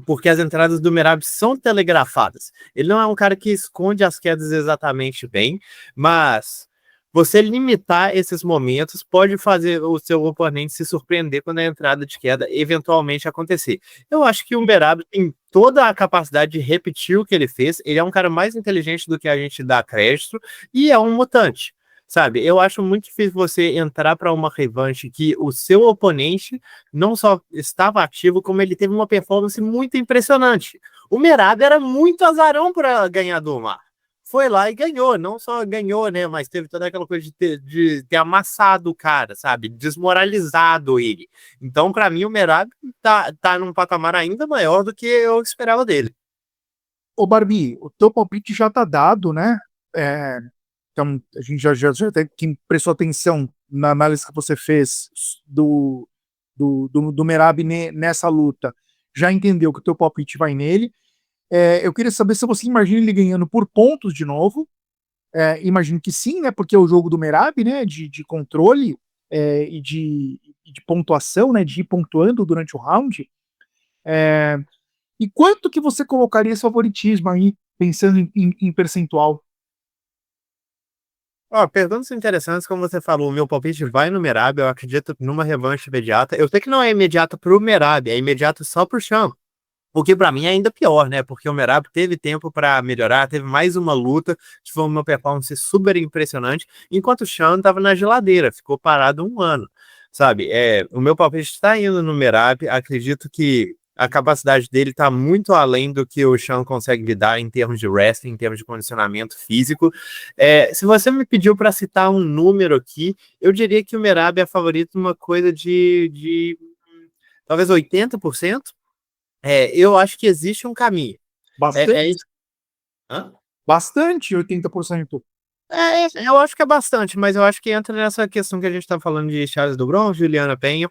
porque as entradas do Merab são telegrafadas. Ele não é um cara que esconde as quedas exatamente bem, mas você limitar esses momentos pode fazer o seu oponente se surpreender quando a entrada de queda eventualmente acontecer. Eu acho que o Merab tem toda a capacidade de repetir o que ele fez. Ele é um cara mais inteligente do que a gente dá crédito e é um mutante. Sabe, eu acho muito difícil você entrar para uma revanche que o seu oponente não só estava ativo, como ele teve uma performance muito impressionante. O Merab era muito azarão para ganhar do Omar. Foi lá e ganhou, não só ganhou, né, mas teve toda aquela coisa de ter amassado o cara, sabe, desmoralizado ele. Então, para mim, o Merab tá num patamar ainda maior do que eu esperava dele. Ô, Barbie, o teu palpite já tá dado, né? É, então, a gente já até quem prestou atenção na análise que você fez do Merab nessa luta, já entendeu que o teu palpite vai nele. Eu queria saber se você imagina ele ganhando por pontos de novo. Imagino que sim, né? Porque é o jogo do Merab, né? De controle e de pontuação, né? De ir pontuando durante o round. É, e quanto que você colocaria esse favoritismo aí, pensando em percentual? Ó, perguntas interessantes, como você falou, o meu palpite vai no Merab, eu acredito numa revanche imediata. Eu sei que não é imediata pro Merab, é imediata só pro Chão. O que pra mim é ainda pior, né? Porque o Merab teve tempo pra melhorar, teve mais uma luta, foi uma performance super impressionante, enquanto o Sean tava na geladeira, ficou parado um ano, sabe? O meu palpite está indo no Merab, acredito que a capacidade dele tá muito além do que o Sean consegue lidar em termos de wrestling, em termos de condicionamento físico. Se você me pediu para citar um número aqui, eu diria que o Merab é favorito numa coisa de talvez 80%. Eu acho que existe um caminho. É Bastante, isso. Hã? bastante, 80%. Eu acho que é bastante, mas eu acho que entra nessa questão que a gente tá falando de Charles do Bronx, Juliana Penha.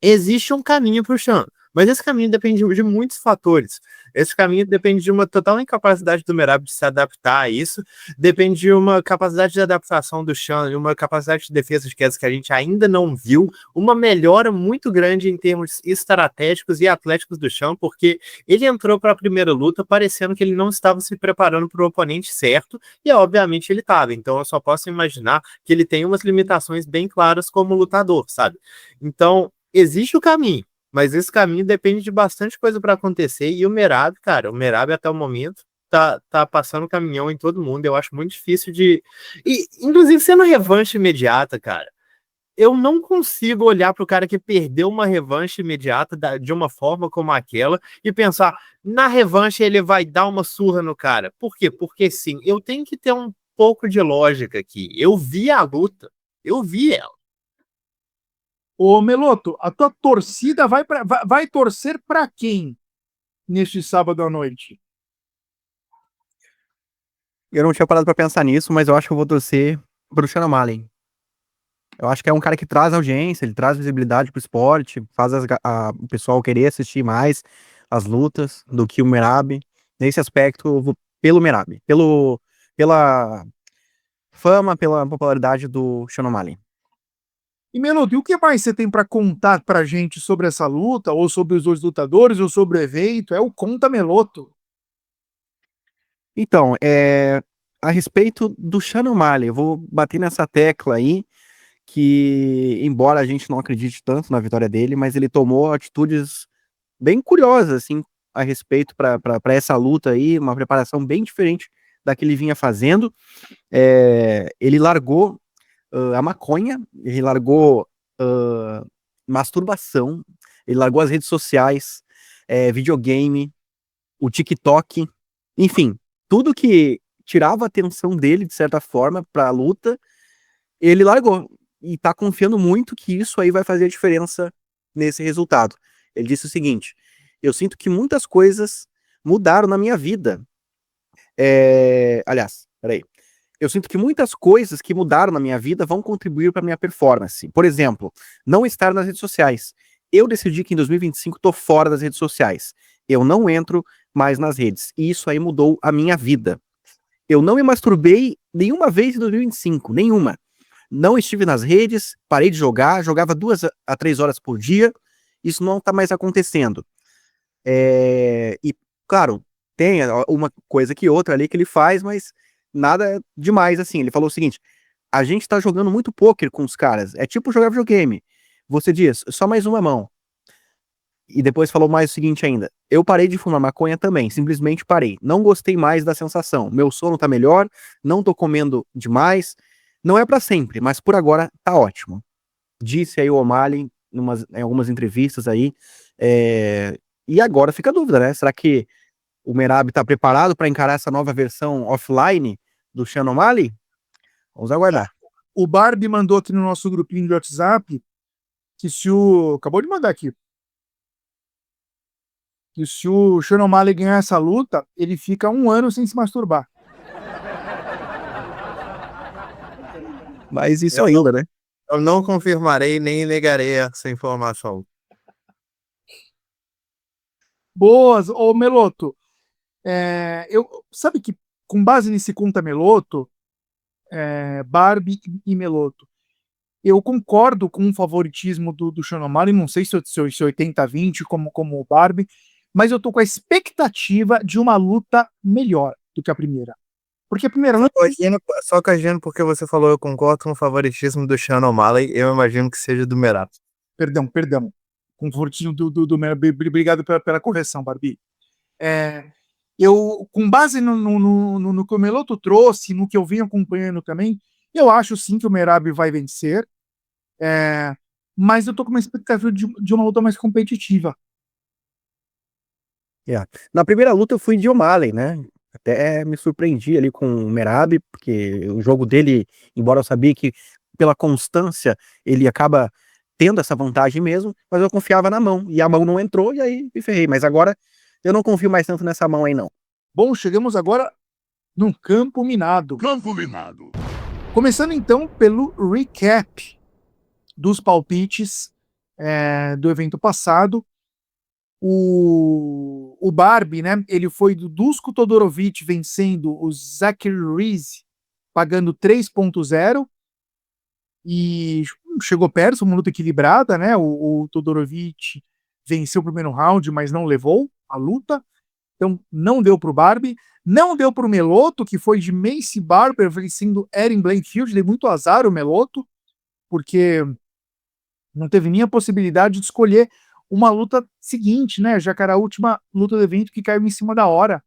Existe um caminho para o Chan, mas esse caminho depende de muitos fatores. Esse caminho depende de uma total incapacidade do Merab de se adaptar a isso, depende de uma capacidade de adaptação do Chan, uma capacidade de defesa de quedas que a gente ainda não viu, uma melhora muito grande em termos estratégicos e atléticos do Chan, porque ele entrou para a primeira luta parecendo que ele não estava se preparando para o oponente certo, e obviamente ele estava. Então eu só posso imaginar que ele tem umas limitações bem claras como lutador, sabe? Então, existe o caminho, mas esse caminho depende de bastante coisa para acontecer. E o Merab, cara, o Merab até o momento tá passando caminhão em todo mundo. Eu acho muito difícil de. E, inclusive, sendo revanche imediata, cara, eu não consigo olhar para o cara que perdeu uma revanche imediata de uma forma como aquela e pensar, na revanche ele vai dar uma surra no cara. Por quê? Porque sim, eu tenho que ter um pouco de lógica aqui. Eu vi a luta, eu vi ela. Ô, Meloto, a tua torcida vai torcer para quem neste sábado à noite? Eu não tinha parado pra pensar nisso, mas eu acho que eu vou torcer pro Sean O'Malley. Eu acho que é um cara que traz audiência, ele traz visibilidade pro esporte, faz o pessoal querer assistir mais as lutas do que o Merab. Nesse aspecto, eu vou pelo Merab, pela fama, pela popularidade do Sean O'Malley. E Meloto, e o que mais você tem para contar pra gente sobre essa luta, ou sobre os dois lutadores, ou sobre o evento? É o Conta Meloto. Então, a respeito do Sean O'Malley, eu vou bater nessa tecla aí, que embora a gente não acredite tanto na vitória dele, mas ele tomou atitudes bem curiosas, assim, a respeito para essa luta aí, uma preparação bem diferente da que ele vinha fazendo. Ele largou a maconha, ele largou masturbação, ele largou as redes sociais, videogame, o TikTok, enfim, tudo que tirava a atenção dele, de certa forma, para a luta, ele largou. E tá confiando muito que isso aí vai fazer a diferença nesse resultado. Ele disse o seguinte: eu sinto que muitas coisas mudaram na minha vida. Aliás, peraí. Eu sinto que muitas coisas que mudaram na minha vida vão contribuir para minha performance. Por exemplo, não estar nas redes sociais. Eu decidi que em 2025 tô fora das redes sociais. Eu não entro mais nas redes. E isso aí mudou a minha vida. Eu não me masturbei nenhuma vez em 2025, nenhuma. Não estive nas redes, parei de jogar, jogava 2 a 3 horas por dia. Isso não tá mais acontecendo. E, claro, tem uma coisa que outra ali que ele faz, mas nada demais assim. Ele falou o seguinte: a gente tá jogando muito poker com os caras. É tipo jogar videogame. Você diz, só mais uma mão. E depois falou mais o seguinte ainda. Eu parei de fumar maconha também, simplesmente parei. Não gostei mais da sensação. Meu sono tá melhor, não tô comendo demais. Não é pra sempre, mas por agora tá ótimo. Disse aí o O'Malley em algumas entrevistas aí. E agora fica a dúvida, né? Será que o Merab tá preparado para encarar essa nova versão offline do Sean O'Malley? Vamos aguardar. O Barbie mandou aqui no nosso grupinho de WhatsApp que se o... Acabou de mandar aqui. Que se o Sean O'Malley ganhar essa luta, ele fica 1 ano sem se masturbar. Mas isso ainda, né? Eu não confirmarei nem negarei essa informação. Boas, ô Meloto. Sabe que, com base nesse Conta Meloto, Barbie e Meloto, eu concordo com o favoritismo do Sean O'Malley, não sei se 80-20 como o Barbie, mas eu tô com a expectativa de uma luta melhor do que a primeira. Porque a primeira luta... Só corrigindo porque você falou, eu concordo com o favoritismo do Sean O'Malley, eu imagino que seja do Merab. Perdão. Com o favoritismo do Merab. Obrigado pela correção, Barbie. Eu, com base no que o Meloto trouxe, no que eu venho acompanhando também, eu acho sim que o Merab vai vencer, mas eu tô com uma expectativa de uma luta mais competitiva. Na primeira luta eu fui de O'Malley, né? Até me surpreendi ali com o Merab, porque o jogo dele, embora eu sabia que pela constância ele acaba tendo essa vantagem mesmo, mas eu confiava na mão, e a mão não entrou, e aí me ferrei. Mas agora eu não confio mais tanto nessa mão aí, não. Bom, chegamos agora num campo minado. Campo minado. Começando então pelo recap dos palpites do evento passado. O Barbie, né? Ele foi do Dusko Todorovic vencendo o Zachary Reese, pagando 3.0 e chegou perto, uma luta equilibrada, né? O Todorovic venceu o primeiro round, mas não levou a luta. Então não deu pro Barbie. Não deu pro Meloto, que foi de Macy Barber vencendo Erin Blanchfield. Deu muito azar o Meloto, porque não teve nem a possibilidade de escolher uma luta seguinte, né? Já que era a última luta do evento que caiu em cima da hora.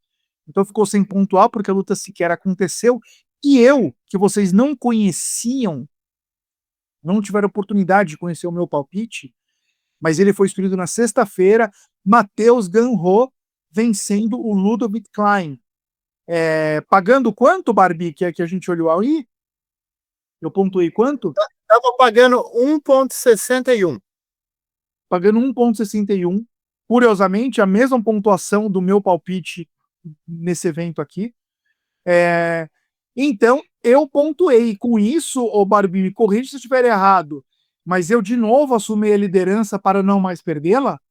Então ficou sem pontuar, porque a luta sequer aconteceu. E eu, que vocês não conheciam, não tiveram oportunidade de conhecer o meu palpite, mas ele foi escolhido na sexta-feira, Matheus Ganro vencendo o Ludovic Klein. Pagando quanto, Barbie, que a gente olhou aí? Eu pontuei quanto? Tava pagando 1.61. Pagando 1.61. Curiosamente, a mesma pontuação do meu palpite nesse evento aqui. Então, eu pontuei. Com isso, o Barbie, me corrija se eu estiver errado, mas eu de novo assumi a liderança para não mais perdê-la?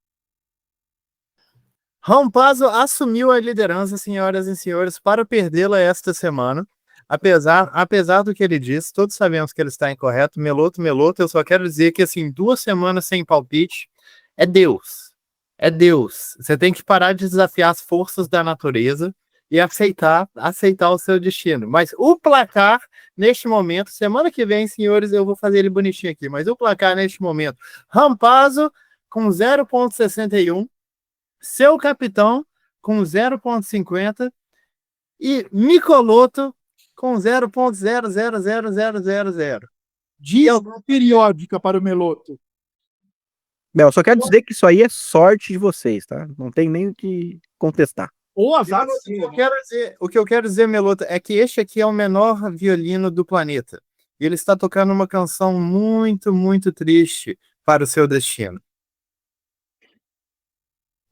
Rampazzo assumiu a liderança, senhoras e senhores, para perdê-la esta semana. Apesar do que ele disse, todos sabemos que ele está incorreto. Meloto, eu só quero dizer que, assim, 2 semanas sem palpite é Deus. É Deus. Você tem que parar de desafiar as forças da natureza e aceitar o seu destino. Mas o placar, neste momento, semana que vem, senhores, eu vou fazer ele bonitinho aqui, mas o placar neste momento, Rampazzo com 0.61, seu capitão com 0.50 e Micoloto com 0.000000. Diz periódica para o Meloto. Bel, só quero dizer que isso aí é sorte de vocês, tá? Não tem nem o que contestar. Ou azar. O que eu quero dizer, Meloto, é que este aqui é o menor violino do planeta. E ele está tocando uma canção muito, muito triste para o seu destino.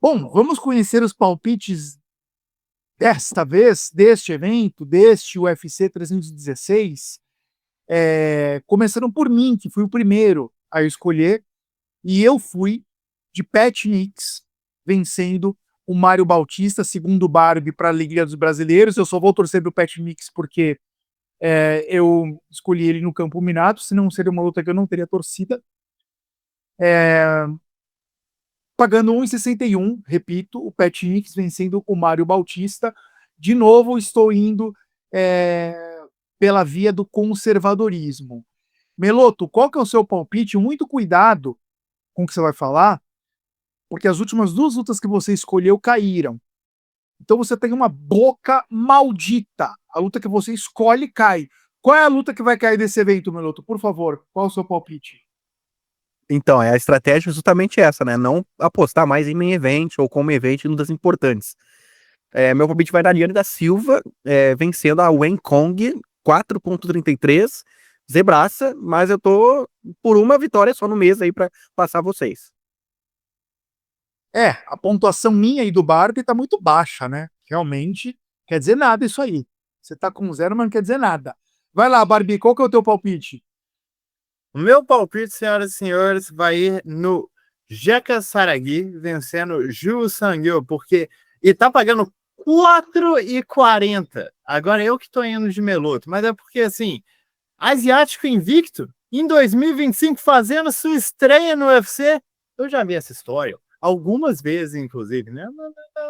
Bom, vamos conhecer os palpites desta vez, deste evento, deste UFC 316. Começando por mim, que fui o primeiro a escolher, e eu fui de Pat Nix vencendo o Mário Bautista, segundo o Barbie, para a Liga dos Brasileiros. Eu só vou torcer pro Pat Nix porque eu escolhi ele no campo minado, senão seria uma luta que eu não teria torcida. Pagando 1,61, repito, o Pat Nix vencendo o Mário Bautista. De novo, estou indo pela via do conservadorismo. Meloto, qual que é o seu palpite? Muito cuidado com o que você vai falar, porque as últimas 2 lutas que você escolheu caíram. Então você tem uma boca maldita. A luta que você escolhe cai. Qual é a luta que vai cair desse evento, Meloto? Por favor, qual é o seu palpite? Então, a estratégia é justamente essa, né? Não apostar mais em main event ou como event em lutas importantes. Meu palpite vai dar Liane da Silva, vencendo a Wen Kong 4.33, zebraça, mas eu tô por uma vitória só no mês aí pra passar vocês. A pontuação minha e do Barbie tá muito baixa, né? Realmente, quer dizer nada isso aí. Você tá com 0, mas não quer dizer nada. Vai lá, Barbie, qual que é o teu palpite? O meu palpite, senhoras e senhores, vai ir no Jeca Saragui vencendo Ju Sangyo, porque ele tá pagando 4,40. Agora eu que tô indo de Meloto, mas é porque assim, asiático invicto em 2025 fazendo sua estreia no UFC. Eu já vi essa história algumas vezes, inclusive, né?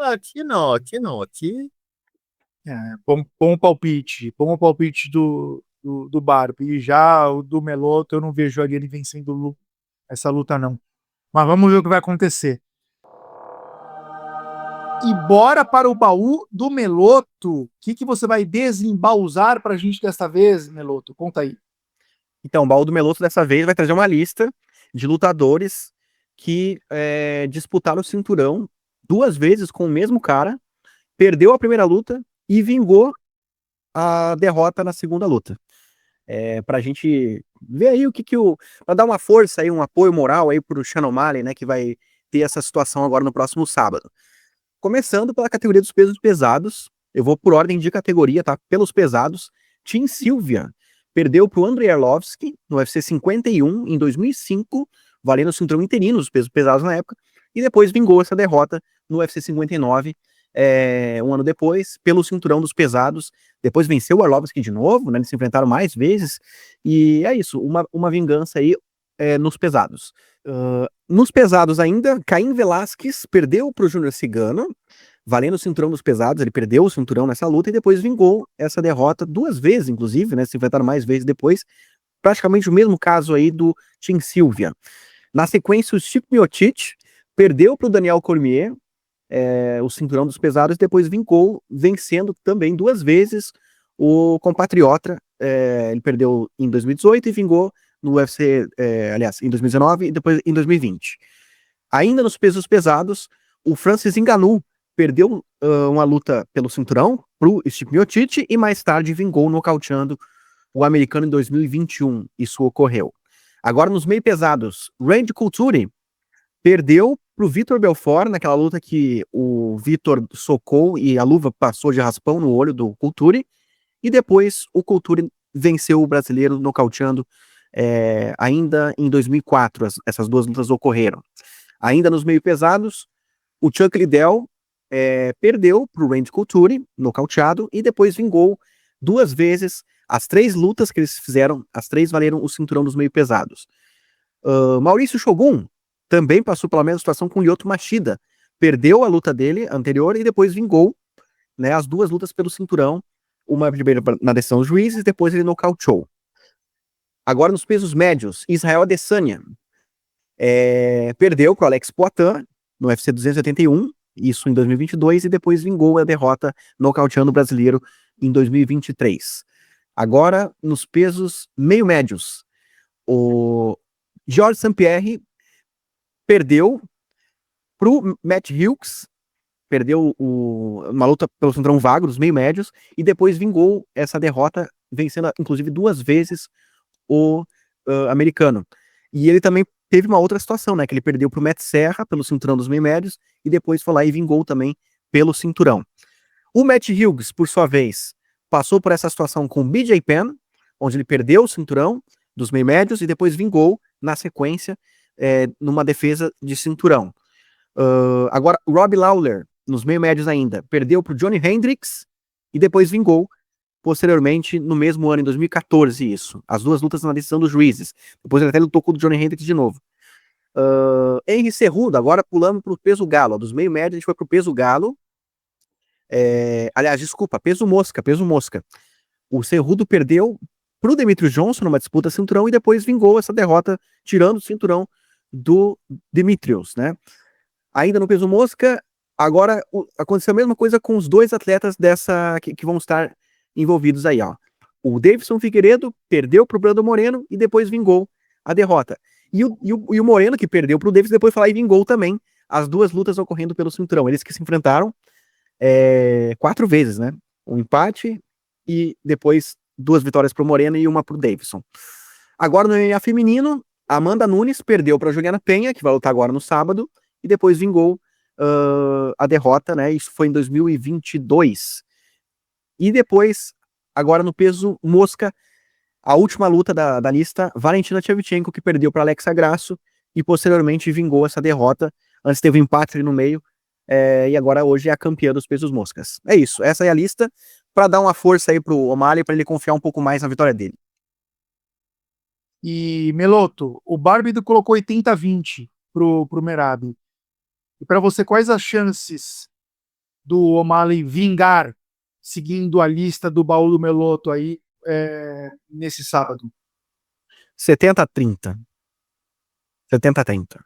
Aqui não, aqui. Bom palpite. Bom palpite do Barbie. E já o do Meloto, eu não vejo ali ele vencendo essa luta, não. Mas vamos ver o que vai acontecer. E bora para o baú do Meloto. O que você vai desembausar pra gente desta vez, Meloto? Conta aí. Então, o baú do Meloto dessa vez vai trazer uma lista de lutadores que disputaram o cinturão 2 vezes com o mesmo cara, perdeu a primeira luta e vingou a derrota na segunda luta. Pra gente ver aí pra dar uma força aí, um apoio moral aí pro Sean O'Malley, né, que vai ter essa situação agora no próximo sábado. Começando pela categoria dos pesos pesados, eu vou por ordem de categoria, tá? Pelos pesados, Tim Sylvia perdeu pro Andrei Arlovski no UFC 51 em 2005, valendo o cinturão interino dos pesos pesados na época, e depois vingou essa derrota no UFC 59, um ano depois, pelo cinturão dos pesados. Depois venceu o Arlovski de novo, né? Eles se enfrentaram mais vezes, e é isso, uma vingança aí nos pesados. Nos pesados ainda, Caim Velasquez perdeu pro Júnior Cigano, valendo o cinturão dos pesados, ele perdeu o cinturão nessa luta e depois vingou essa derrota 2 vezes, inclusive, né? Se enfrentaram mais vezes depois, praticamente o mesmo caso aí do Tim Sylvia. Na sequência, o Stipe Miocic perdeu pro Daniel Cormier, o cinturão dos pesados, e depois vingou, vencendo também 2 vezes o compatriota. Ele perdeu em 2018 e vingou no UFC, aliás, em 2019 e depois em 2020. Ainda nos pesos pesados, o Francis Ngannou perdeu uma luta pelo cinturão pro Stipe Miocic e mais tarde vingou nocauteando o americano em 2021. Isso ocorreu. Agora nos meio pesados, Randy Couture perdeu pro Vitor Belfort naquela luta que o Vitor socou e a luva passou de raspão no olho do Couture, e depois o Couture venceu o brasileiro nocauteando ainda em 2004. Essas 2 lutas ocorreram. Ainda nos meio pesados, o Chuck Liddell perdeu para o Randy Couture, nocauteado, e depois vingou 2 vezes. As 3 lutas que eles fizeram, as 3 valeram o cinturão dos meio pesados. Maurício Shogun também passou pela mesma situação com o Lyoto Machida. Perdeu a luta dele anterior e depois vingou, né, as 2 lutas pelo cinturão, uma primeira na decisão dos juízes, depois ele nocauteou. Agora nos pesos médios, Israel Adesanya perdeu para o Alex Poitin no UFC 281, isso em 2022, e depois vingou a derrota nocauteando o brasileiro em 2023. Agora, nos pesos meio médios, o Georges St-Pierre perdeu para o Matt Hughes, perdeu uma luta pelo cinturão vago dos meio médios, e depois vingou essa derrota, vencendo inclusive 2 vezes o americano. E ele também teve uma outra situação, né, que ele perdeu pro Matt Serra pelo cinturão dos meio médios e depois foi lá e vingou também pelo cinturão. O Matt Hughes, por sua vez, passou por essa situação com o BJ Penn, onde ele perdeu o cinturão dos meio médios e depois vingou na sequência numa defesa de cinturão. Agora, Robbie Lawler, nos meio médios ainda, perdeu pro Johnny Hendricks e depois vingou posteriormente, no mesmo ano, em 2014, isso. As 2 lutas na decisão dos juízes. Depois ele até lutou com o Johnny Hendricks de novo. Henry Cejudo, agora pulando pro peso galo. Dos meio médio, a gente foi pro peso galo. Aliás, desculpa, peso mosca. O Cerrudo perdeu pro Demetrius Johnson numa disputa cinturão e depois vingou essa derrota, tirando o cinturão do Demetrius, né? Ainda no peso mosca, agora aconteceu a mesma coisa com os dois atletas que vão estar envolvidos aí, ó. O Davidson Figueiredo perdeu pro Brandon Moreno e depois vingou a derrota. E o Moreno, que perdeu pro Davidson, depois foi lá e vingou também as duas lutas ocorrendo pelo cinturão. Eles que se enfrentaram 4 vezes, né? Um empate e depois 2 vitórias pro Moreno e uma pro Davidson. Agora no MMA feminino, Amanda Nunes perdeu para Juliana Penha, que vai lutar agora no sábado, e depois vingou a derrota, né? Isso foi em 2022. E depois, agora no peso mosca, a última luta da lista, Valentina Shevchenko, que perdeu para Alexa Grasso e posteriormente vingou essa derrota. Antes teve um empate ali no meio, e agora hoje é a campeã dos pesos moscas. É isso, essa é a lista, para dar uma força aí pro O'Malley, para ele confiar um pouco mais na vitória dele. E, Meloto, o Bárbido colocou 80-20 pro Merab. E para você, quais as chances do O'Malley vingar, seguindo a lista do baú do Meloto aí, nesse sábado? 70-30. 70-30.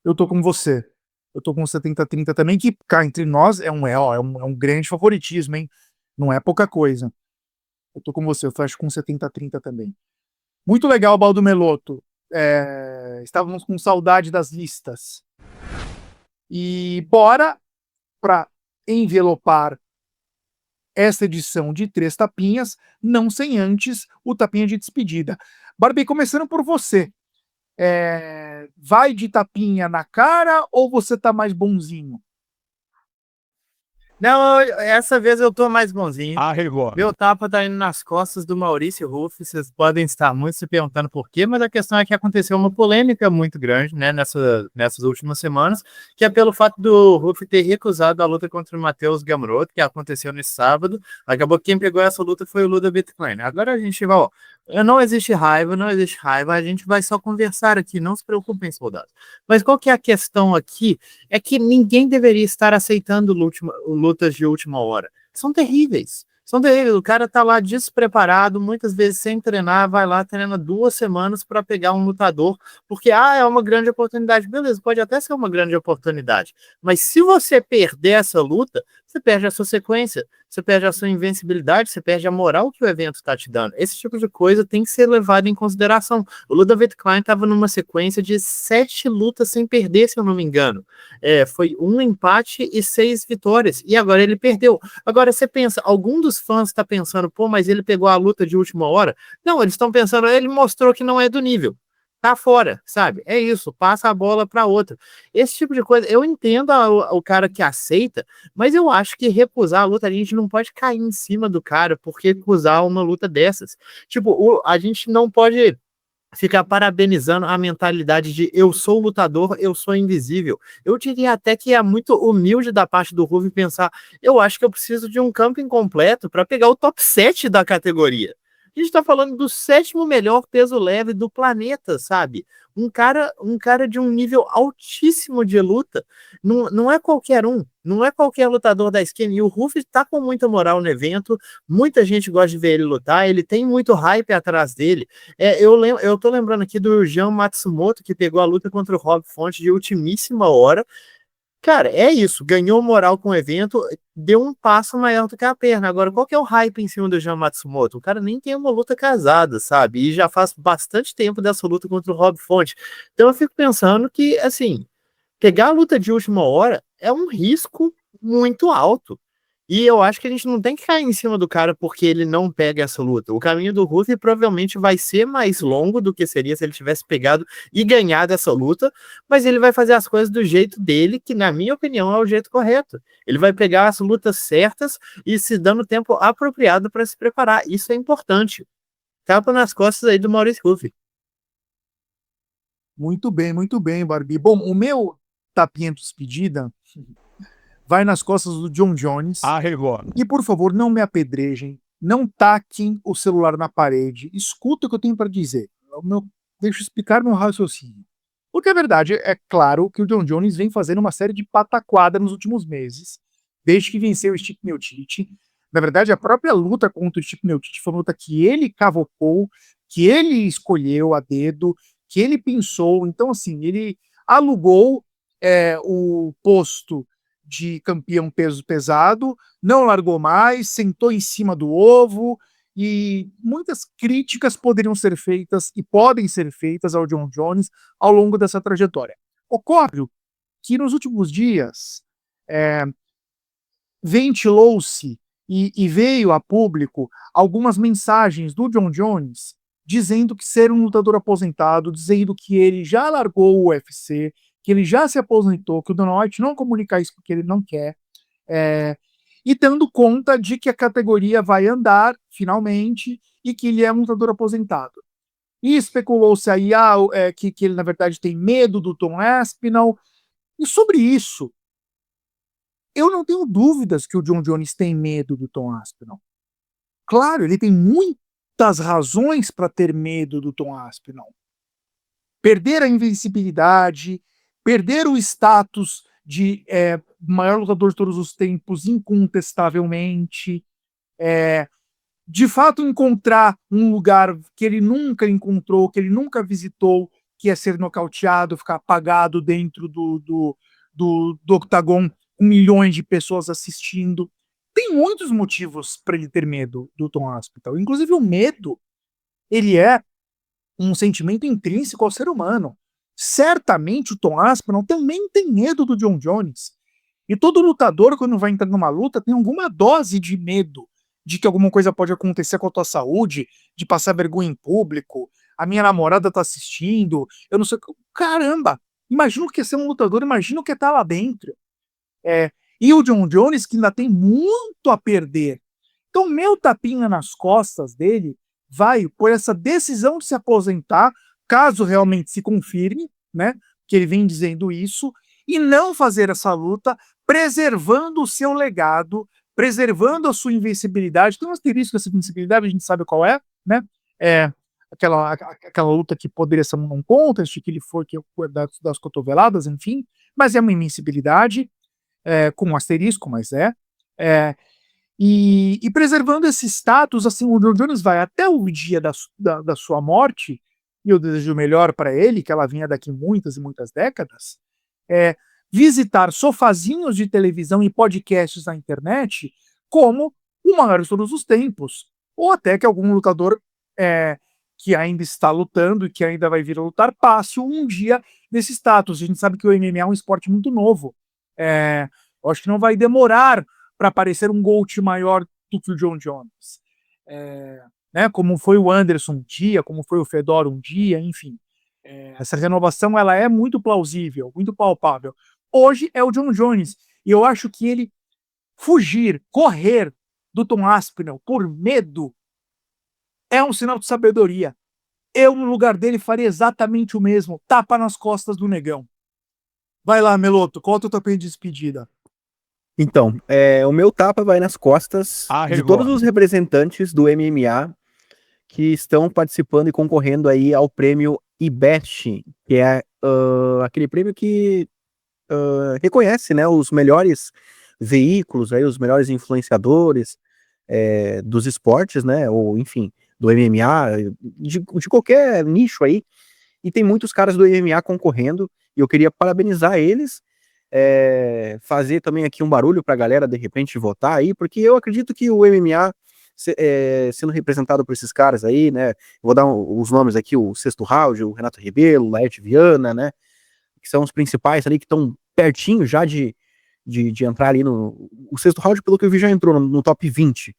Eu tô com você. Eu tô com 70-30 também, que cá entre nós é um grande favoritismo, hein? Não é pouca coisa. Eu tô com você, eu fecho com 70-30 também. Muito legal o Baldo Meloto. Estávamos com saudade das listas. E bora para envelopar essa edição de 3 tapinhas, não sem antes o tapinha de despedida. Barbie, começando por você. Vai de tapinha na cara ou você tá mais bonzinho? Não, essa vez eu tô mais bonzinho. Arregou. Meu tapa tá indo nas costas do Maurício Ruff. Vocês podem estar muito se perguntando por quê, mas a questão é que aconteceu uma polêmica muito grande, né, nessas últimas semanas, que é pelo fato do Ruff ter recusado a luta contra o Matheus Gamrot, que aconteceu nesse sábado. Acabou que quem pegou essa luta foi o Luda Bitcoin. Agora a gente vai, ó, não existe raiva, a gente vai só conversar aqui, não se preocupem, soldados. Mas qual que é a questão aqui? É que ninguém deveria estar aceitando lutas de última hora. São terríveis. São terríveis. O cara tá lá despreparado, muitas vezes sem treinar, vai lá, treina 2 semanas para pegar um lutador, porque é uma grande oportunidade. Beleza, pode até ser uma grande oportunidade. Mas se você perder essa luta, você perde a sua sequência, você perde a sua invencibilidade, você perde a moral que o evento está te dando. Esse tipo de coisa tem que ser levado em consideração. O Ludovic Klein estava numa sequência de 7 lutas sem perder, se eu não me engano. Foi 1 empate e 6 vitórias. E agora ele perdeu. Agora você pensa, algum dos fãs está pensando, pô, mas ele pegou a luta de última hora? Não, eles estão pensando, ele mostrou que não é do nível. Tá fora, sabe? É isso, passa a bola para outra. Esse tipo de coisa, eu entendo o cara que aceita, mas eu acho que recusar a luta, a gente não pode cair em cima do cara por recusar uma luta dessas. Tipo, a gente não pode ficar parabenizando a mentalidade de eu sou lutador, eu sou invisível. Eu diria até que é muito humilde da parte do Ruve pensar, eu acho que eu preciso de um campo incompleto para pegar o top 7 da categoria. A gente tá falando do 7º melhor peso leve do planeta, sabe? Um cara de um nível altíssimo de luta. Não é qualquer um. Não é qualquer lutador da esquina. E o Ruff tá com muita moral no evento. Muita gente gosta de ver ele lutar. Ele tem muito hype atrás dele. Eu tô lembrando aqui do Jean Matsumoto, que pegou a luta contra o Rob Font de ultimíssima hora. Cara, é isso, ganhou moral com o evento, deu um passo maior do que a perna. Agora, qual que é o hype em cima do Jean Matsumoto? O cara nem tem uma luta casada, sabe? E já faz bastante tempo dessa luta contra o Rob Font. Então eu fico pensando que, assim, pegar a luta de última hora é um risco muito alto. E eu acho que a gente não tem que cair em cima do cara porque ele não pega essa luta. O caminho do Ruff provavelmente vai ser mais longo do que seria se ele tivesse pegado e ganhado essa luta, mas ele vai fazer as coisas do jeito dele, que na minha opinião é o jeito correto. Ele vai pegar as lutas certas e se dando tempo apropriado para se preparar. Isso é importante. Tapa nas costas aí do Maurício Ruff. Muito bem, Barbie. Bom, o meu tapinha de despedida vai nas costas do John Jones. Arregou. E, por favor, não me apedrejem, não taquem o celular na parede, escuta o que eu tenho para dizer. Deixa eu explicar meu raciocínio. Porque a verdade é claro que o John Jones vem fazendo uma série de pataquada nos últimos meses, desde que venceu o Stipe Miocic, Na verdade, a própria luta contra o Stipe Miocic foi uma luta que ele cavocou, que ele escolheu a dedo, que ele pensou. Então, assim, ele alugou o posto de campeão peso pesado, não largou mais, sentou em cima do ovo, e muitas críticas poderiam ser feitas e podem ser feitas ao Jon Jones ao longo dessa trajetória. Ocorre que nos últimos dias ventilou-se e veio a público algumas mensagens do Jon Jones dizendo que ser um lutador aposentado, dizendo que ele já largou o UFC, que ele já se aposentou, que o Dana White não comunica isso porque ele não quer, e dando conta de que a categoria vai andar finalmente e que ele é um lutador aposentado. E especulou-se aí que ele, na verdade, tem medo do Tom Aspinall. E sobre isso, eu não tenho dúvidas que o Jon Jones tem medo do Tom Aspinall. Claro, ele tem muitas razões para ter medo do Tom Aspinall. Perder a invencibilidade, perder o status de maior lutador de todos os tempos, incontestavelmente, de fato encontrar um lugar que ele nunca encontrou, que ele nunca visitou, que é ser nocauteado, ficar apagado dentro do octagon, com milhões de pessoas assistindo. Tem muitos motivos para ele ter medo do Tom Aspinall. Inclusive o medo, ele é um sentimento intrínseco ao ser humano. Certamente o Tom Aspinall também tem medo do Jon Jones. E todo lutador, quando vai entrar numa luta, tem alguma dose de medo de que alguma coisa pode acontecer com a tua saúde, de passar vergonha em público, a minha namorada tá assistindo, eu não sei. Caramba! Imagina o que é ser um lutador, imagina o que é estar lá dentro. E o Jon Jones, que ainda tem muito a perder. Então, meu tapinha nas costas dele vai por essa decisão de se aposentar, caso realmente se confirme, né, que ele vem dizendo isso, e não fazer essa luta, preservando o seu legado, preservando a sua invencibilidade. Tem um asterisco dessa invencibilidade, a gente sabe qual é, né? Aquela luta que poderia ser um contest, que ele foi das cotoveladas, enfim, mas é uma invencibilidade, com um asterisco, mas e preservando esse status, assim, o Jon Jones vai até o dia da sua morte, e eu desejo o melhor para ele, que ela vinha daqui muitas e muitas décadas, visitar sofazinhos de televisão e podcasts na internet como o maior de todos os tempos, ou até que algum lutador que ainda está lutando e que ainda vai vir a lutar passe um dia desse status. A gente sabe que o MMA é um esporte muito novo. Eu acho que não vai demorar para aparecer um GOAT maior do que o Jon Jones. Né, como foi o Anderson um dia, como foi o Fedor um dia, enfim. Essa renovação ela é muito plausível, muito palpável. Hoje é o Jon Jones, e eu acho que ele fugir, correr do Tom Aspinall por medo é um sinal de sabedoria. Eu, no lugar dele, faria exatamente o mesmo. Tapa nas costas do negão. Vai lá, Meloto, qual é o teu tapete de despedida? Então, o meu tapa vai nas costas de todos os representantes do MMA que estão participando e concorrendo aí ao prêmio IBEST, que é aquele prêmio que reconhece, né, os melhores veículos, aí, os melhores influenciadores dos esportes, né, ou enfim, do MMA, de qualquer nicho aí, e tem muitos caras do MMA concorrendo, e eu queria parabenizar eles, fazer também aqui um barulho pra galera de repente votar aí, porque eu acredito que o MMA sendo representado por esses caras aí, né, vou dar os nomes aqui, o Sexto Round, o Renato Rebelo, o Laerte Viana, né, que são os principais ali, que estão pertinho já de entrar ali o Sexto Round, pelo que eu vi, já entrou no top 20,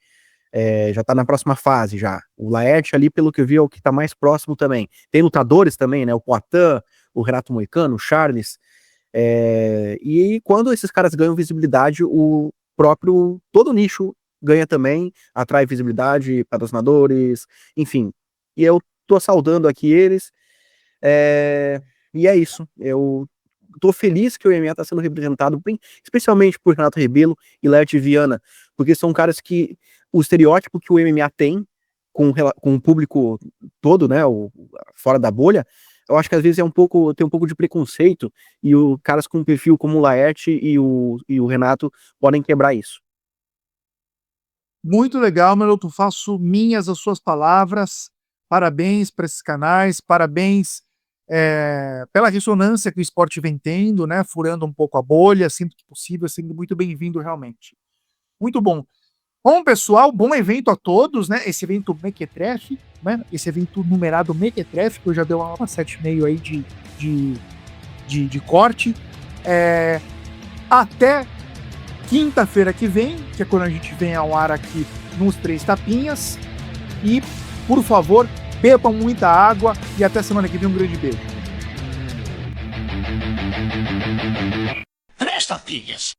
já tá na próxima fase já. O Laerte ali, pelo que eu vi, é o que tá mais próximo também. Tem lutadores também, né, o Poatan, o Renato Moicano, o Charles, e quando esses caras ganham visibilidade, o próprio, todo o nicho ganha também, atrai visibilidade, patrocinadores, enfim. E eu tô saudando aqui eles, e é isso. Eu tô feliz que o MMA tá sendo representado, especialmente por Renato Rebelo e Laerte Viana, porque são caras que o estereótipo que o MMA tem com o público todo, né, fora da bolha, eu acho que às vezes tem um pouco de preconceito, e caras com um perfil como o Laerte e o Renato podem quebrar isso. Muito legal, Meloto. Faço minhas as suas palavras. Parabéns para esses canais, parabéns pela ressonância que o esporte vem tendo, né? Furando um pouco a bolha, sempre que possível, sendo muito bem-vindo realmente. Muito bom. Bom, pessoal, bom evento a todos, né? Esse evento Mequetrefe, né? Esse evento numerado Mequetrefe, que eu já dei uma 7,5 aí de corte. Até quinta-feira que vem, que é quando a gente vem ao ar aqui nos Três Tapinhas. E, por favor, bebam muita água e até semana que vem. Um grande beijo. Três Tapinhas.